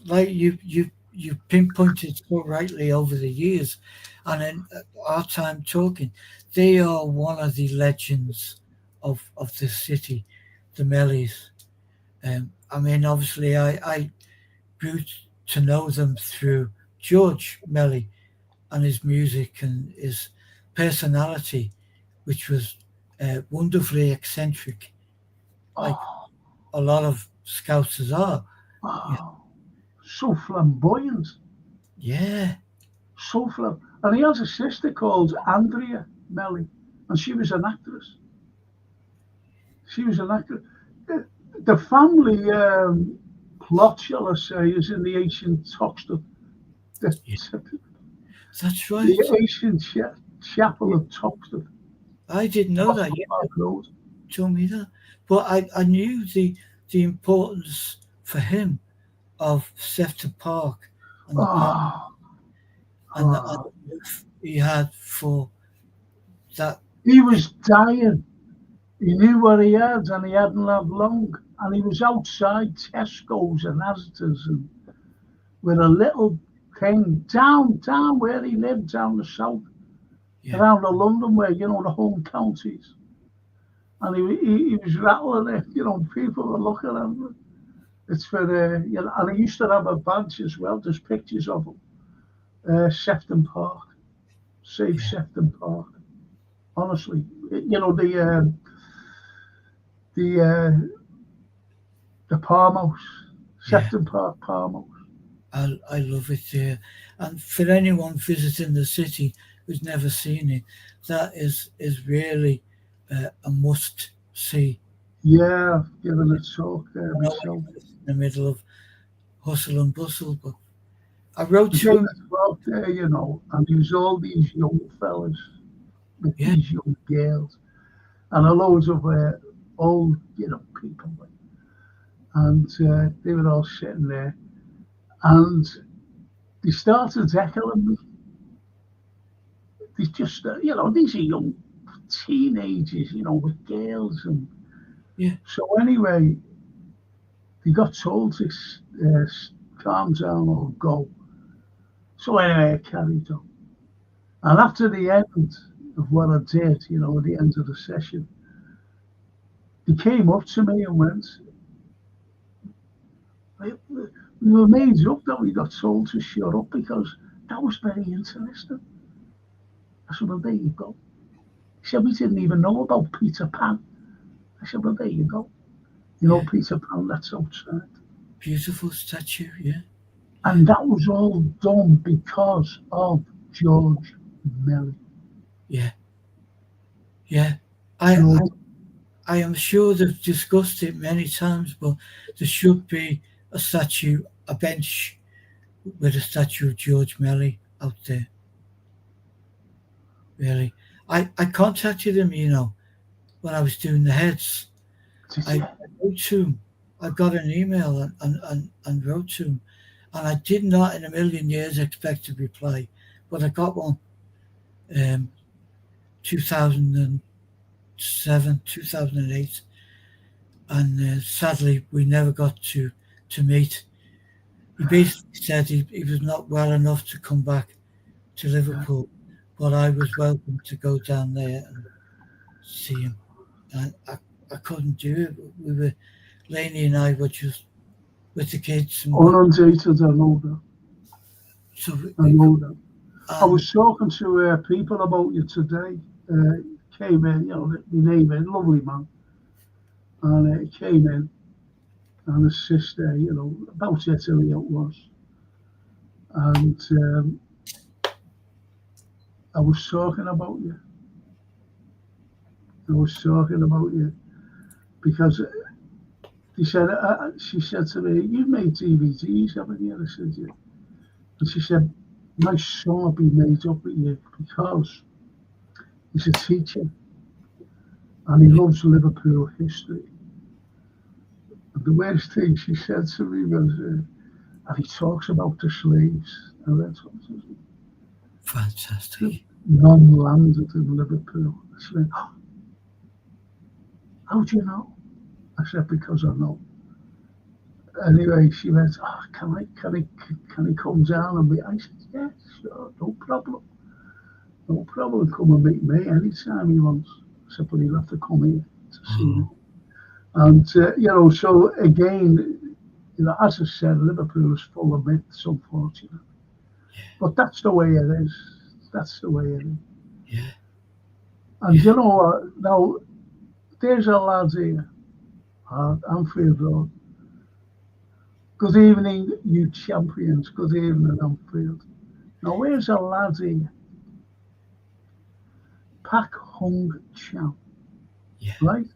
like you pinpointed so rightly over the years, and in our time talking, they are one of the legends of the city, the Mellys. I mean, obviously, I grew to know them through George Melly, and his music and his personality, which was wonderfully eccentric, like a lot of Scousers are. So flamboyant. Yeah. So flamboyant. And he has a sister called Andrea Melly, and she was an actress. She was an actress. The family plot, shall I say, is in the ancient Toxteth. That's right. The ancient chapel of Toxteth. I didn't know that. You told me that. But I knew the importance for him of Sefton Park and the park and the love he had for that. He was dying. He knew what he had, and he hadn't lived long. And he was outside Tesco's and Asda's and with a little thing down where he lived, down the south, around the London way, the home counties. And he was rattling it, people were looking at him. It's for, and he used to have a badge as well. There's pictures of him. Sefton Park. Save Sefton Park. Honestly, the Palmhouse, Sefton Park Palmhouse. I love it there. And for anyone visiting the city who's never seen it, that is really a must see. Yeah, given a talk there myself. In the middle of hustle and bustle, but I wrote to him out there, and there's all these young fellas with these young girls, and a loads of old, people, and they were all sitting there, and they started heckling me. They just, these are young teenagers, with girls, and so anyway, they got told to calm down or go. So anyway, I carried on. And after the end of what I did, at the end of the session, he came up to me and went, we were made up that we got told to shut up because that was very interesting. I said, well, there you go. He said, we didn't even know about Peter Pan. I said, well, there you go. Peter Pan, that's outside. Beautiful statue, yeah. And that was all done because of George Melly. Yeah. Yeah. I am sure they've discussed it many times, but there should be a statue, a bench with a statue of George Melly out there. Really. I contacted him, when I was doing the heads. I wrote to him. I got an email and wrote to him. And I did not in a million years expect a reply, but I got one. 2007, 2008. And sadly, we never got to meet. He basically said he was not well enough to come back to Liverpool, but I was welcome to go down there and see him. And I couldn't do it. We were, Lainey and I were just with the kids. Undated, I know that. So I know that. I was talking to people about you today. Came in, my name in, lovely man. And he came in and his sister, about Italy it was. And I was talking about you. Because she said to me, you've made DVDs, haven't you? I said, yeah. And she said, my son will be made up with you because he's a teacher and he loves Liverpool history. And the worst thing she said to me was, and he talks about the slaves. And that's fantastic. None landed in Liverpool. I said, how do you know? I said, because I know. Anyway, she went, can I come down and meet? I said, yeah, sure, no problem. No problem, come and meet me anytime he wants. I said, but he'll have to come here to see me. And, so again, as I said, Liverpool is full of myths, unfortunately. But that's the way it is. That's the way it is. Yeah. And you know what? Now, there's a lad here at Anfield Road. Good evening, you champions. Good evening, Anfield. Now, where's a lad here? Pak Hung Chau, Yeah. right?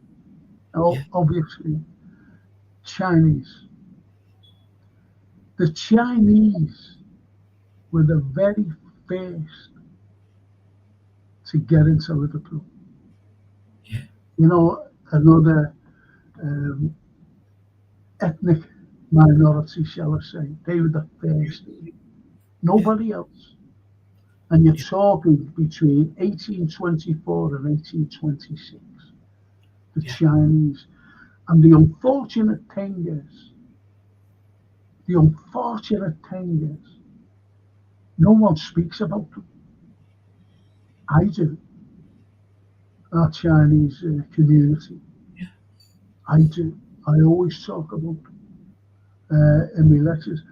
Now, Yeah. obviously, Chinese. The Chinese were the very first to get into Liverpool. Yeah. You know, another ethnic minority, shall I say. They were the first. Nobody else. And you're talking between 1824 and 1826. The Yeah. Chinese. And the unfortunate thing is, no one speaks about them. I do. Our Chinese community. Yeah. I do. I always talk about them in my lectures.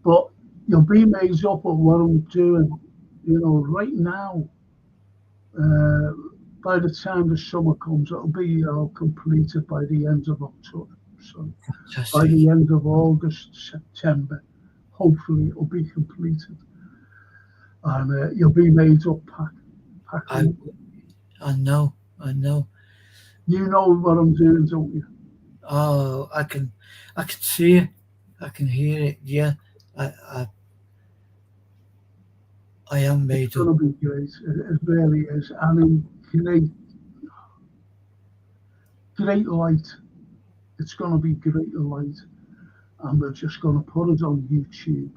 But you'll be amazed up at what I'm doing. You know, right now, by the time the summer comes, it'll be completed by the end of October. So by Fantastic. the end of August, September, hopefully it'll be completed. And you'll be made up, Pack. I know. You know what I'm doing, don't you? Oh, I can see it. I can hear it. Yeah. I am made It's going up. to be great. It really is. I mean, great light. It's going to be great light. And we're just going to put it on YouTube.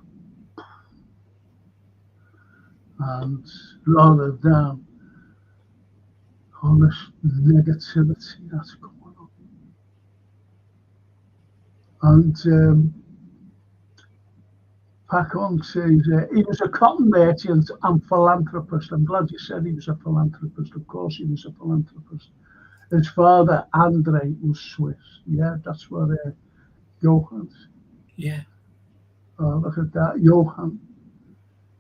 And rather than all this negativity that's going on. And Pak Hung says he was a cotton merchant and philanthropist. I'm glad you said he was a philanthropist. Of course he was a philanthropist. His father, Andre, was Swiss. Yeah, that's what Johan's. Yeah. Oh, look at that, Johan.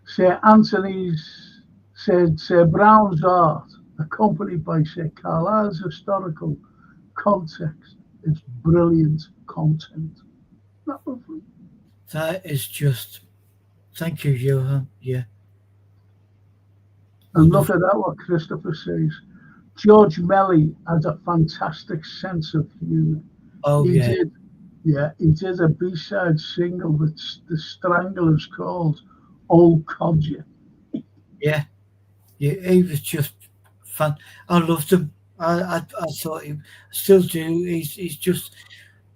Sir Anthony's, Sir Brown's art, accompanied by Sir Carlyle's historical context, is brilliant content. Not lovely. That is just. Thank you, Johan. Yeah. And look at that, what Christopher says. George Melly had a fantastic sense of humour. Oh, He yeah. did. Yeah, he did a B-side single with the Stranglers called Old Codger. Yeah. Yeah. He was just fun. I loved him. I thought he still do. He's just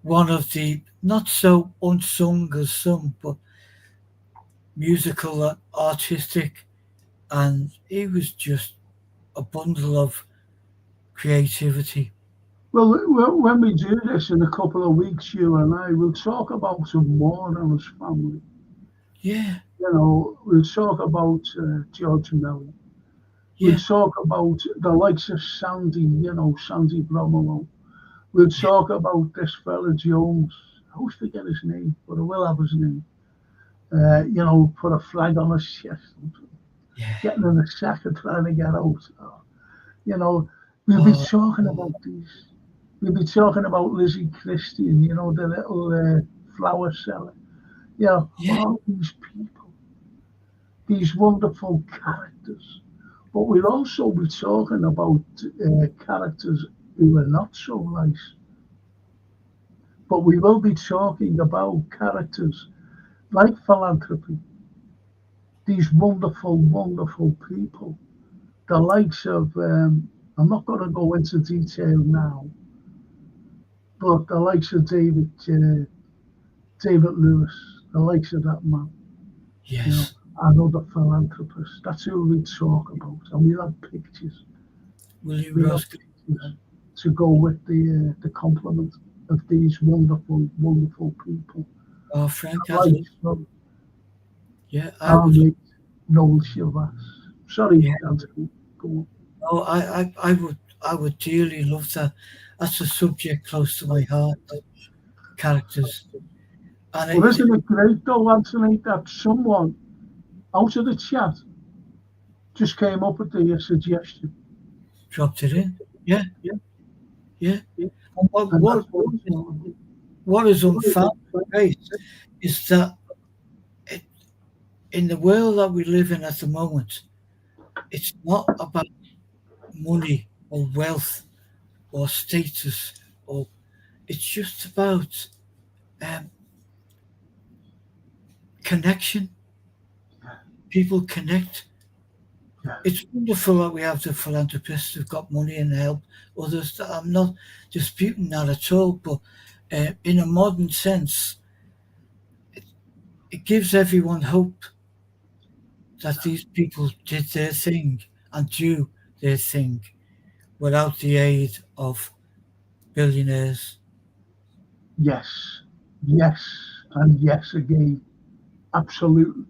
one of the not so unsung as some, but musical and artistic, and he was just a bundle of creativity. Well, when we do this in a couple of weeks, you and I will talk about some more on his family. Yeah. You know, we'll talk about George Melly. Yeah. We'll talk about the likes of Sandy, Sandy Bromwell. We'll talk about this fella Jones. I always forget his name, but I will have his name. Put a flag on his chest. Yeah. Getting in a sack and trying to get out. We'll be talking about these. We'll be talking about Lizzie Christian, the little flower seller. All these people, these wonderful characters. But we'll also be talking about characters who are not so nice. But we will be talking about characters like philanthropy, these wonderful, wonderful people, the likes of, I'm not going to go into detail now, but the likes of David Lewis, the likes of that man, Yes. and other philanthropists. That's who we talk about, and we'll have pictures. William We'll Ross. have pictures to go with the compliment of these wonderful, wonderful people. Oh, Frank Like Carlyle. Yeah, I our would. mate Noel Chivas. Sorry, Yeah. Anthony. Go on. Oh, I would dearly love that. That's a subject close to my heart. Characters, and Well, isn't it great though, Anthony, that someone out of the chat Just came up with the suggestion. Dropped it in. Yeah. And And that's what it's all about. what is unfound is that in the world that we live in at the moment, it's not about money or wealth or status, or it's just about connection. People connect. Yeah. It's wonderful that we have the philanthropists who've got money and help others. I'm not disputing that at all, but in a modern sense, it gives everyone hope that these people did their thing and do their thing without the aid of billionaires. Yes, yes, and yes again. Absolutely.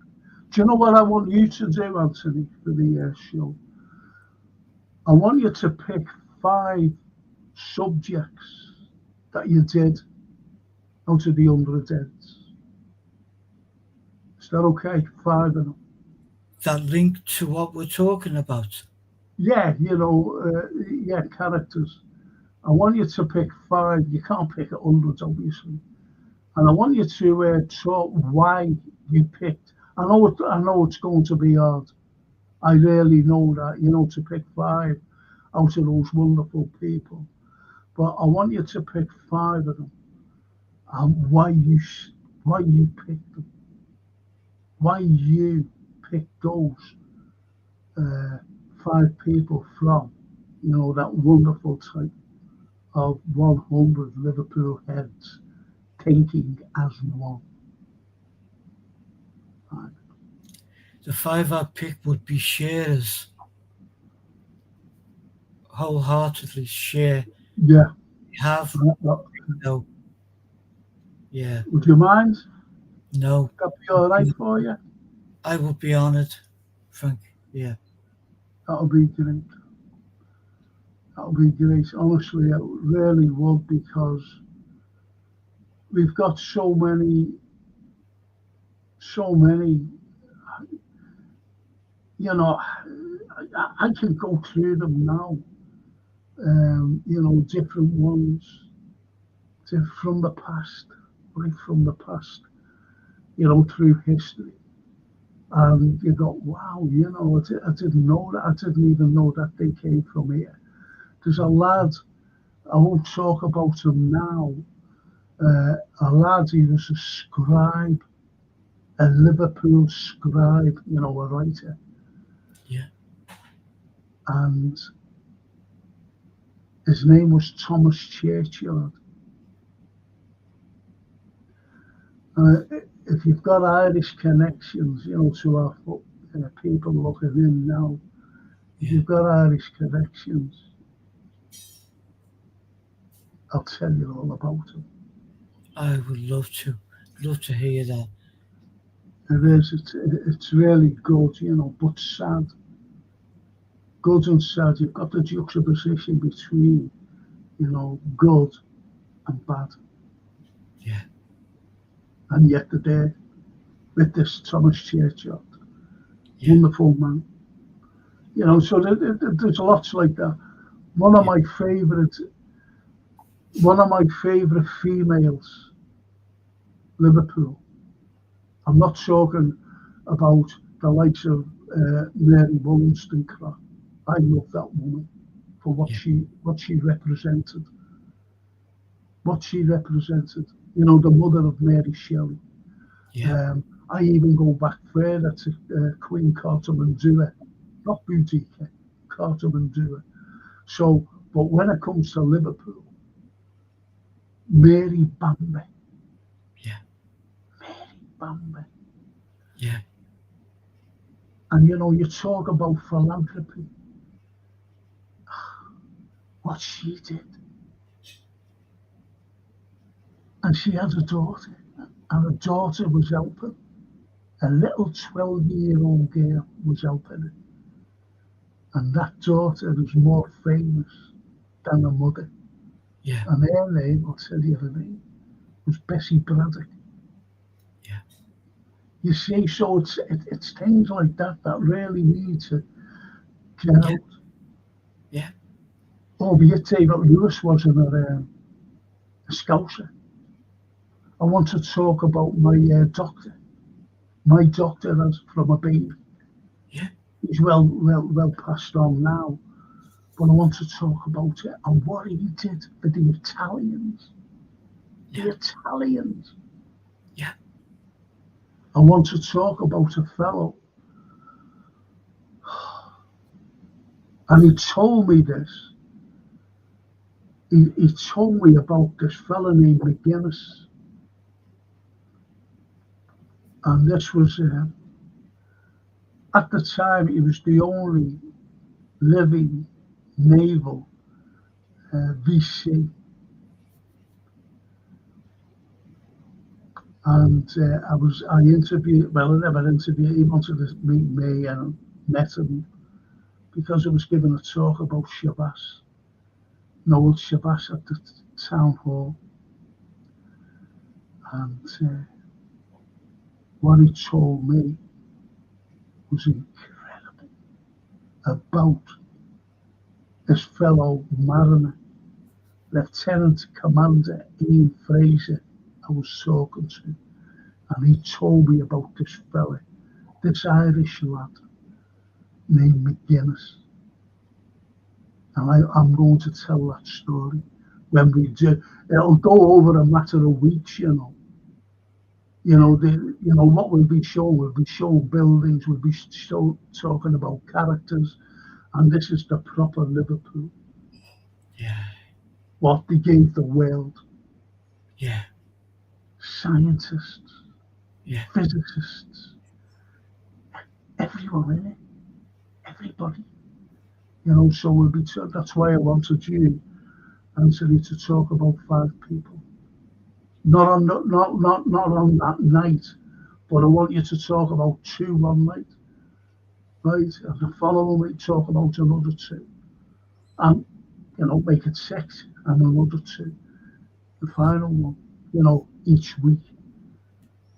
Do you know what I want you to do, Anthony, for the show? I want you to pick 5 subjects that you did out of the 100 heads. Is that okay? 5 of them. That link to what we're talking about. Yeah, characters. I want you to pick 5. You can't pick 100, obviously. And I want you to talk why you picked. I know it's going to be hard. I really know that, to pick 5 out of those wonderful people. But I want you to pick 5 of them and why you picked them, why you picked those 5 people from, that wonderful type of 100 Liverpool heads thinking as one. Right. The 5 I picked would be sharers. Wholeheartedly share. Yeah. Have no. Yeah. Would you mind? No. That be all right for you? I would be honoured, Frank. Yeah. That'll be great. That'll be great. Honestly, it really would, because we've got so many, I can go through them now, different ones from the past, right from the past, through history. And you go, wow, I didn't know that. I didn't even know that they came from here. There's a lad, I won't talk about him now, a lad, he was a scribe, a Liverpool scribe, a writer. Yeah. And his name was Thomas Churchyard. If you've got Irish connections, to our people looking in now, if you've got Irish connections, I'll tell you all about them. I would love to hear that. It is. It's really good, but sad. Good and sad. You've got the juxtaposition between, good and bad. Yeah. And yet they're there with this Thomas Churchyard. Yeah. Wonderful man. So there's lots like that. One of my favourite females, Liverpool. I'm not talking about the likes of Mary Wollstonecraft. I love that woman for what she represented. What she represented. The mother of Mary Shelley. Yeah. I even go back further to Queen Carter-Manduah, not Boudica, Carter-Manduah. So, but when it comes to Liverpool, Mary Bamber. Yeah. Mary Bamber. Yeah. And you talk about philanthropy. What she did. And she had a daughter, and her daughter was helping. A little 12-year-old girl was helping her. And that daughter was more famous than her mother. Yeah. And her name, I'll tell you her name, was Bessie Braddock. Yeah. You see, so it's things like that that really need to Get out. Yeah. Albeit David Lewis wasn't a Scouser. I want to talk about my doctor. My doctor as from a baby. Yeah. He's well passed on now. But I want to talk about it and what he did for the Italians. The Italians. Yeah. I want to talk about a fellow. And he told me this. He told me about this fellow named McGuinness. And this was, at the time, he was the only living naval VC. And I interviewed, well, I never interviewed, he wanted to meet me and met him because I was giving a talk about Shabazz, Noel Shabazz at the town hall. And what he told me was incredible about this fellow mariner, Lieutenant Commander Ian Fraser, I was talking to, and he told me about this fella, this Irish lad named McGuinness. And I'm going to tell that story when we do. It'll go over a matter of weeks, you know. What we'll be showing. We'll be showing buildings. We'll be talking about characters, and this is the proper Liverpool. Yeah. What they gave the world. Yeah. Scientists. Yeah. Physicists. Everyone in it. Everybody. So we'll be. That's why I wanted you, Anthony, to talk about 5 people. Not on that night, but I want you to talk about 2 one night, right? And the following week, talk about another 2, and make it 6 and another 2. The final one, each week.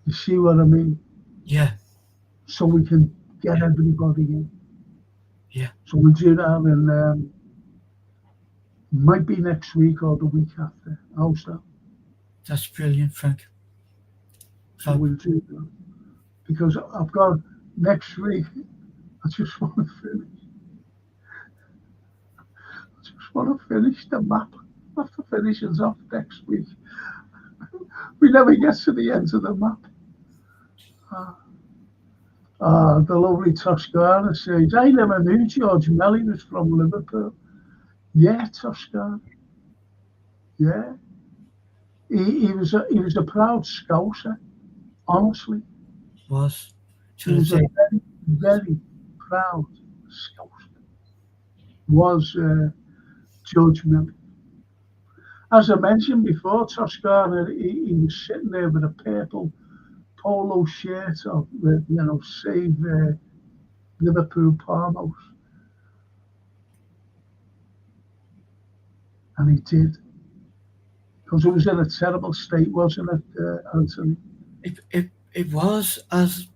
You see what I mean? Yeah. So we can get everybody in. Yeah. So we'll do that, and might be next week or the week after. How's that? That's brilliant, Frank. So we'll do that. Because I've got next week, I just want to finish. I just want to finish the map. After finishing off next week, we never get to the end of the map. The lovely Toscana says, I never knew George Melly was from Liverpool. Yeah, Toscana. Yeah. He was a proud Scouser, honestly. He was a very, very proud Scouser. Was George Melly. As I mentioned before, Toscana, he was sitting there with a purple polo shirt on, with, Save Liverpool Palmos. And he did. Because it was in a terrible state, wasn't it, Anthony? It was, as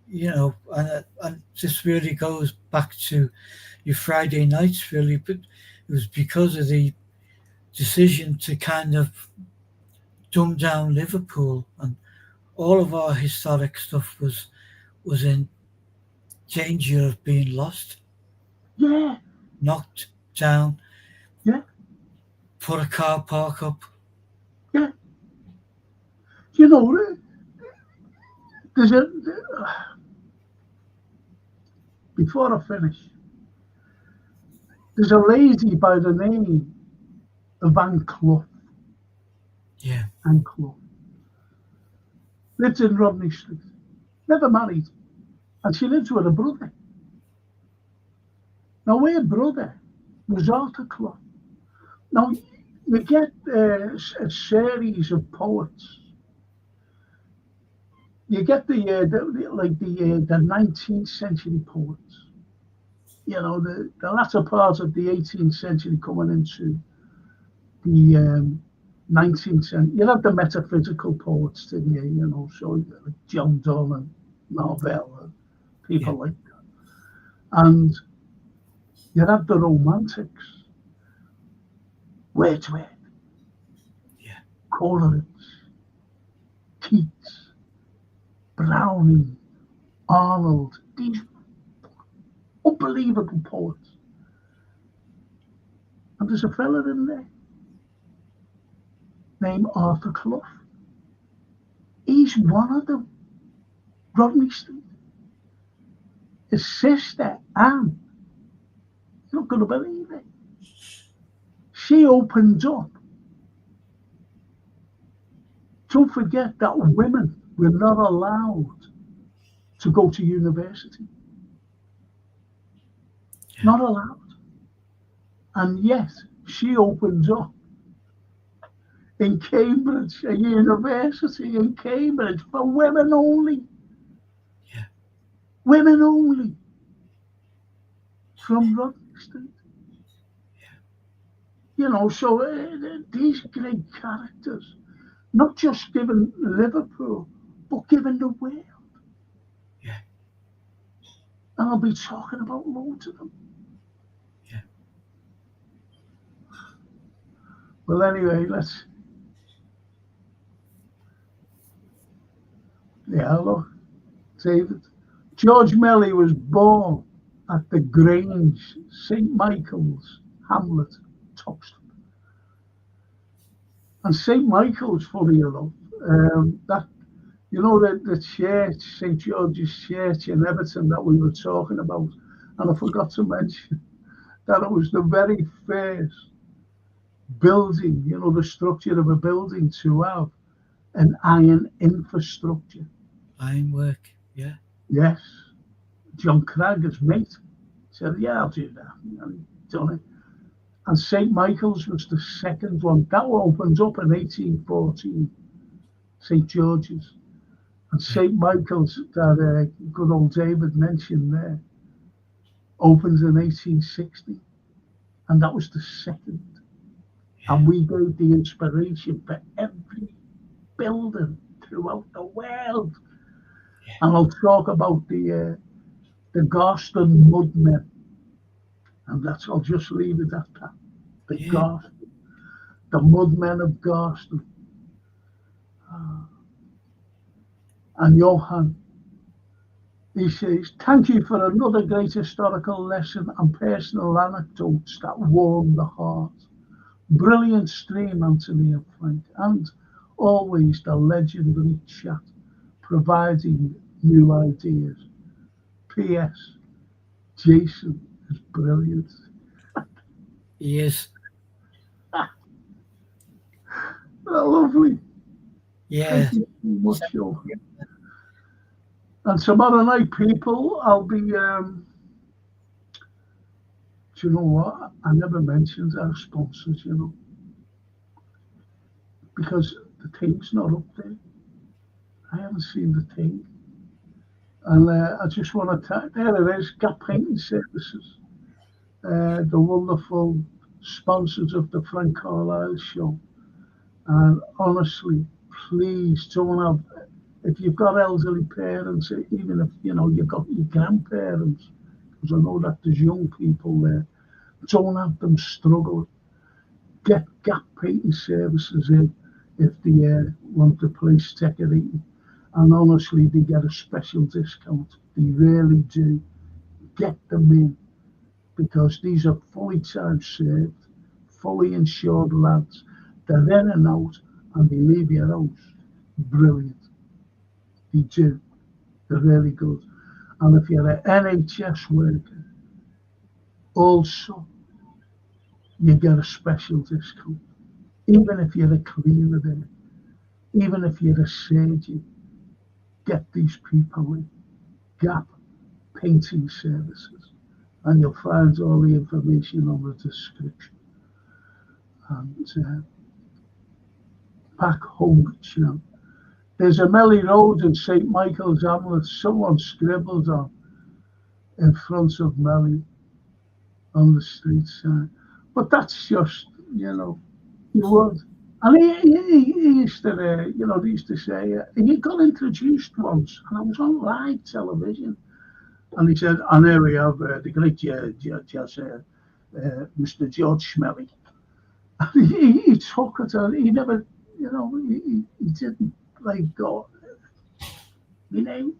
and this really goes back to your Friday nights, really, but it was because of the decision to kind of dumb down Liverpool, and all of our historic stuff was in danger of being lost. Yeah. Knocked down. Yeah. Put a car park up. Yeah. There's before I finish, there's a lady by the name of Anne Clough. Yeah. Anne Clough. Lived in Rodney Street. Never married. And she lived with her brother. Now, her brother was Arthur Clough. Now, you get a series of poets. You get the 19th century poets. The latter part of the 18th century coming into the 19th century. You have the metaphysical poets today, so like John Donne and Marvell and people like that. And You had the Romantics, Wordsworth, Yeah. Coleridge, Keats, Browning, Arnold, these unbelievable poets. And there's a fella in there named Arthur Clough. He's one of them. Rodney Street. His sister, Anne, you're not going to believe it. She opened up. Don't forget that women were not allowed to go to university. Yeah. Not allowed. And yet, she opens up in Cambridge, a university in Cambridge for women only. Yeah. Women only. From Rodney Street. Yeah. You know, so these great characters, not just given Liverpool, but given the world. Yeah. And I'll be talking about loads of them. Yeah. Well, anyway, look, David. George Melly was born at the Grange, St. Michael's, Hamlet, Toxteth. And St. Michael's, funny enough, that, you know, the church, St. George's Church in Everton that we were talking about, and I forgot to mention that it was the very first building, you know, the structure of a building to have an iron infrastructure. Ironwork, yeah. Yes. John Cragger's mate said, yeah, I'll do that. And he done it. And St. Michael's was the second one. That one opened up in 1814, St. George's. And St. Michael's, that good old David mentioned there, opens in 1860. And that was the second. Yeah. And we gave the inspiration for every building throughout the world. Yeah. And I'll talk about the Garston Mudmen. And I'll just leave it at that. The Garston, the Mudmen of Garston. And Johann, he says, thank you for another great historical lesson and personal anecdotes that warm the heart. Brilliant stream, Anthony and Frank, and always the legendary chat, providing new ideas. P.S. Jason is brilliant. Yes. Lovely. Yeah. Thank you so much, Joe. And tomorrow night, people, I'll be, do you know what? I never mentioned our sponsors, you know, because the thing's not up there. I haven't seen the thing. And I just want to there it is, Gap Painting Services, the wonderful sponsors of the Frank Carlyle show. And honestly, please don't have, if you've got elderly parents, even if, you know, you've got your grandparents, because I know that there's young people there, don't have them struggle. Get Gap Painting Services in if they want to place decorating. And honestly, they get a special discount. They really do. Get them in, because these are fully time served, fully insured lads. They're in and out, and they leave your house brilliant. They do. They're really good. And if you're an NHS worker, also, you get a special discount. Even if you're a cleaner there, even if you're a surgeon, get these people in. Gap Painting Services. And you'll find all the information on the description. And back home, you know. There's a Melly Road in St. Michael's Hamlet. Someone scribbled on in front of Melly on the street sign. But that's just, you know, you would. And he used to, you know, they used to say, he got introduced once, and I was on live television, And he said, and here we have the great Mr. George Schmelly. And he took it, and he never, he didn't like go, you know.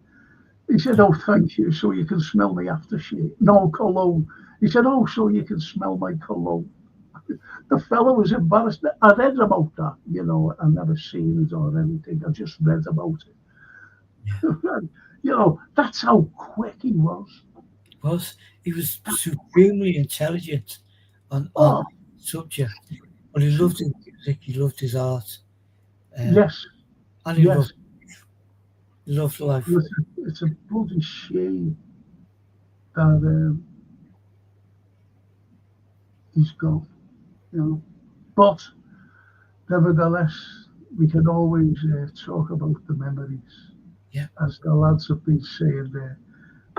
He said, oh, thank you, so you can smell my aftershave. No, cologne. He said, oh, so you can smell my cologne. The fellow was embarrassed. I read about that, I never seen it or anything. I just read about it. That's how quick he was. He was supremely intelligent on Oh, subject. But he loved his music, he loved his art. yes, And he yes. loved life. It's a bloody shame that he's gone, But nevertheless, we can always talk about the memories, as the lads have been saying there.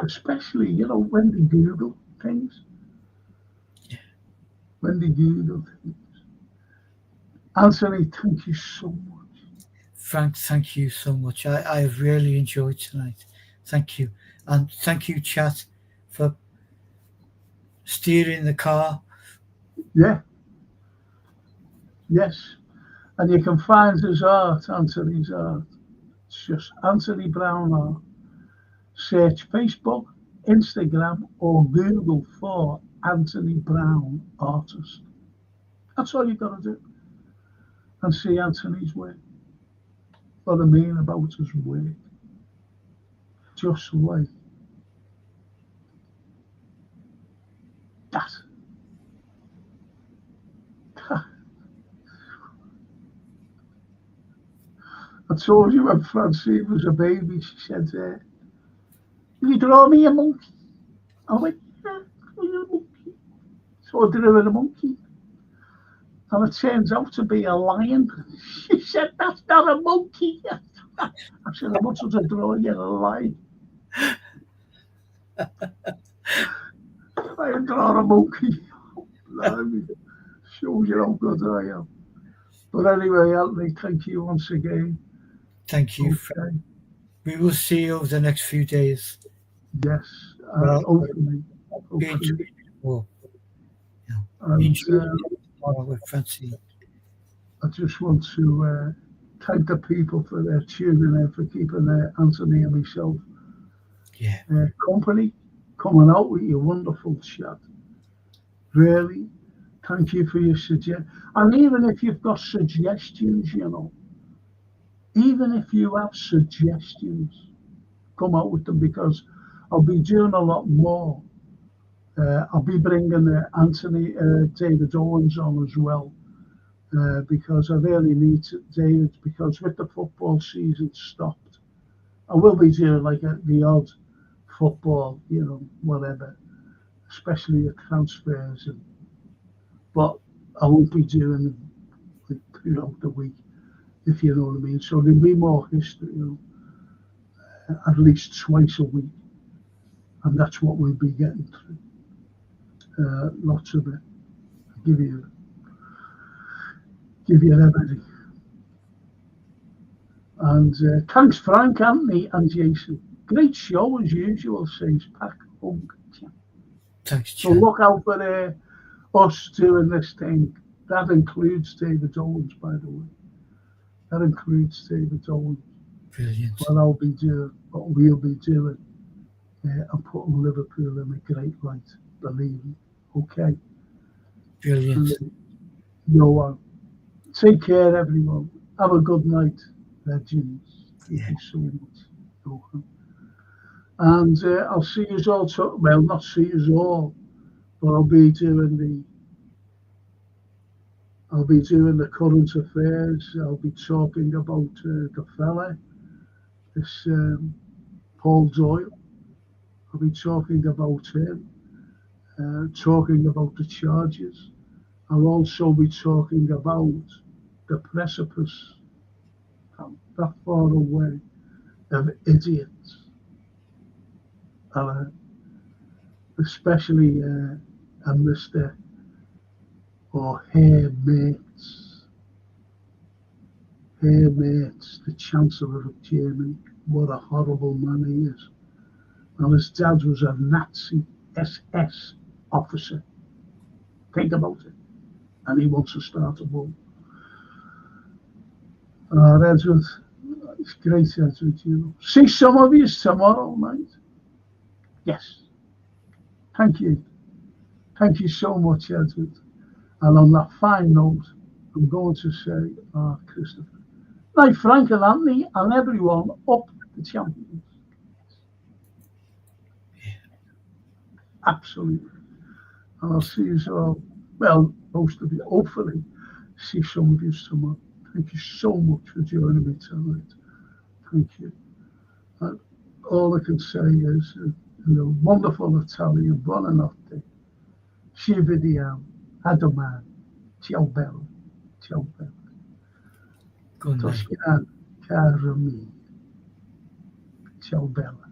Especially, when they Google things. Yeah. When they Google things. Anthony, thank you so much. Frank, thank you so much. I've really enjoyed tonight. Thank you. And thank you, chat, for steering the car. Yeah. Yes. And you can find his art, Anthony's art. It's just Anthony Brown art. Search Facebook, Instagram, or Google for Anthony Brown artist. That's all you've got to do. And see Anthony's work. What I mean about his work. Just like that. I told you when Francine was a baby, she said, will you draw me a monkey? I went, yeah, draw you a monkey. So I drew her a monkey. And it turns out to be a lion. She said, that's not a monkey. I said, I wanted to draw you a lion. I draw a monkey. Shows you how good I am. But anyway, Anthony, thank you once again. Thank you. Okay. We will see you over the next few days. Yes, hopefully. With Francine. I just want to thank the people for their tuning in, for keeping Anthony and myself company, coming out with your wonderful chat. Really, thank you for your suggestions. And even if you've got suggestions, even if you have suggestions, come out with them, because I'll be doing a lot more. I'll be bringing Anthony David Owens on as well, because I really need David, because with the football season stopped, I will be doing like the odd football, whatever, especially the transfers, but I won't be doing them throughout the week, if you know what I mean. So there'll be more history, at least twice a week, and that's what we'll be getting through. Lots of it. Give you everything. And thanks, Frank, Anthony, and Jason. Great show as usual, says Pack Hunk. Thanks, so look out for us doing this thing. That includes David Owens, by the way. That includes David Owens. Brilliant. What I'll be doing, what we'll be doing, and putting Liverpool in a great light, believe me. Okay. Brilliant. Take care, everyone. Have a good night, legends. Thank you so much. And I'll see you all. Well, not see you all, but I'll be doing the current affairs. I'll be talking about the fella, this Paul Doyle. I'll be talking about him. Talking about the charges. I'll also be talking about the precipice, that far away, of idiots, especially a Mr. or Herr Merz, the Chancellor of Germany. What a horrible man he is. And his dad was a Nazi SS officer. Think about it. And he wants to start a war. Edward, it's great, Edward, you know. See some of you tomorrow night. Yes. Thank you. Thank you so much, Edward. And on that fine note, I'm going to say, Christopher, night, Frank and Anthony, and everyone up the champions. Absolutely. And I'll see you all, well, most of you, hopefully, see some of you tomorrow. Thank you so much for joining me tonight. Thank you. And all I can say is, wonderful Italian, buonanotte, ci vediamo, a domani, ciao bello, ciao bello. Good night. Toscana, cara mia, ciao bella.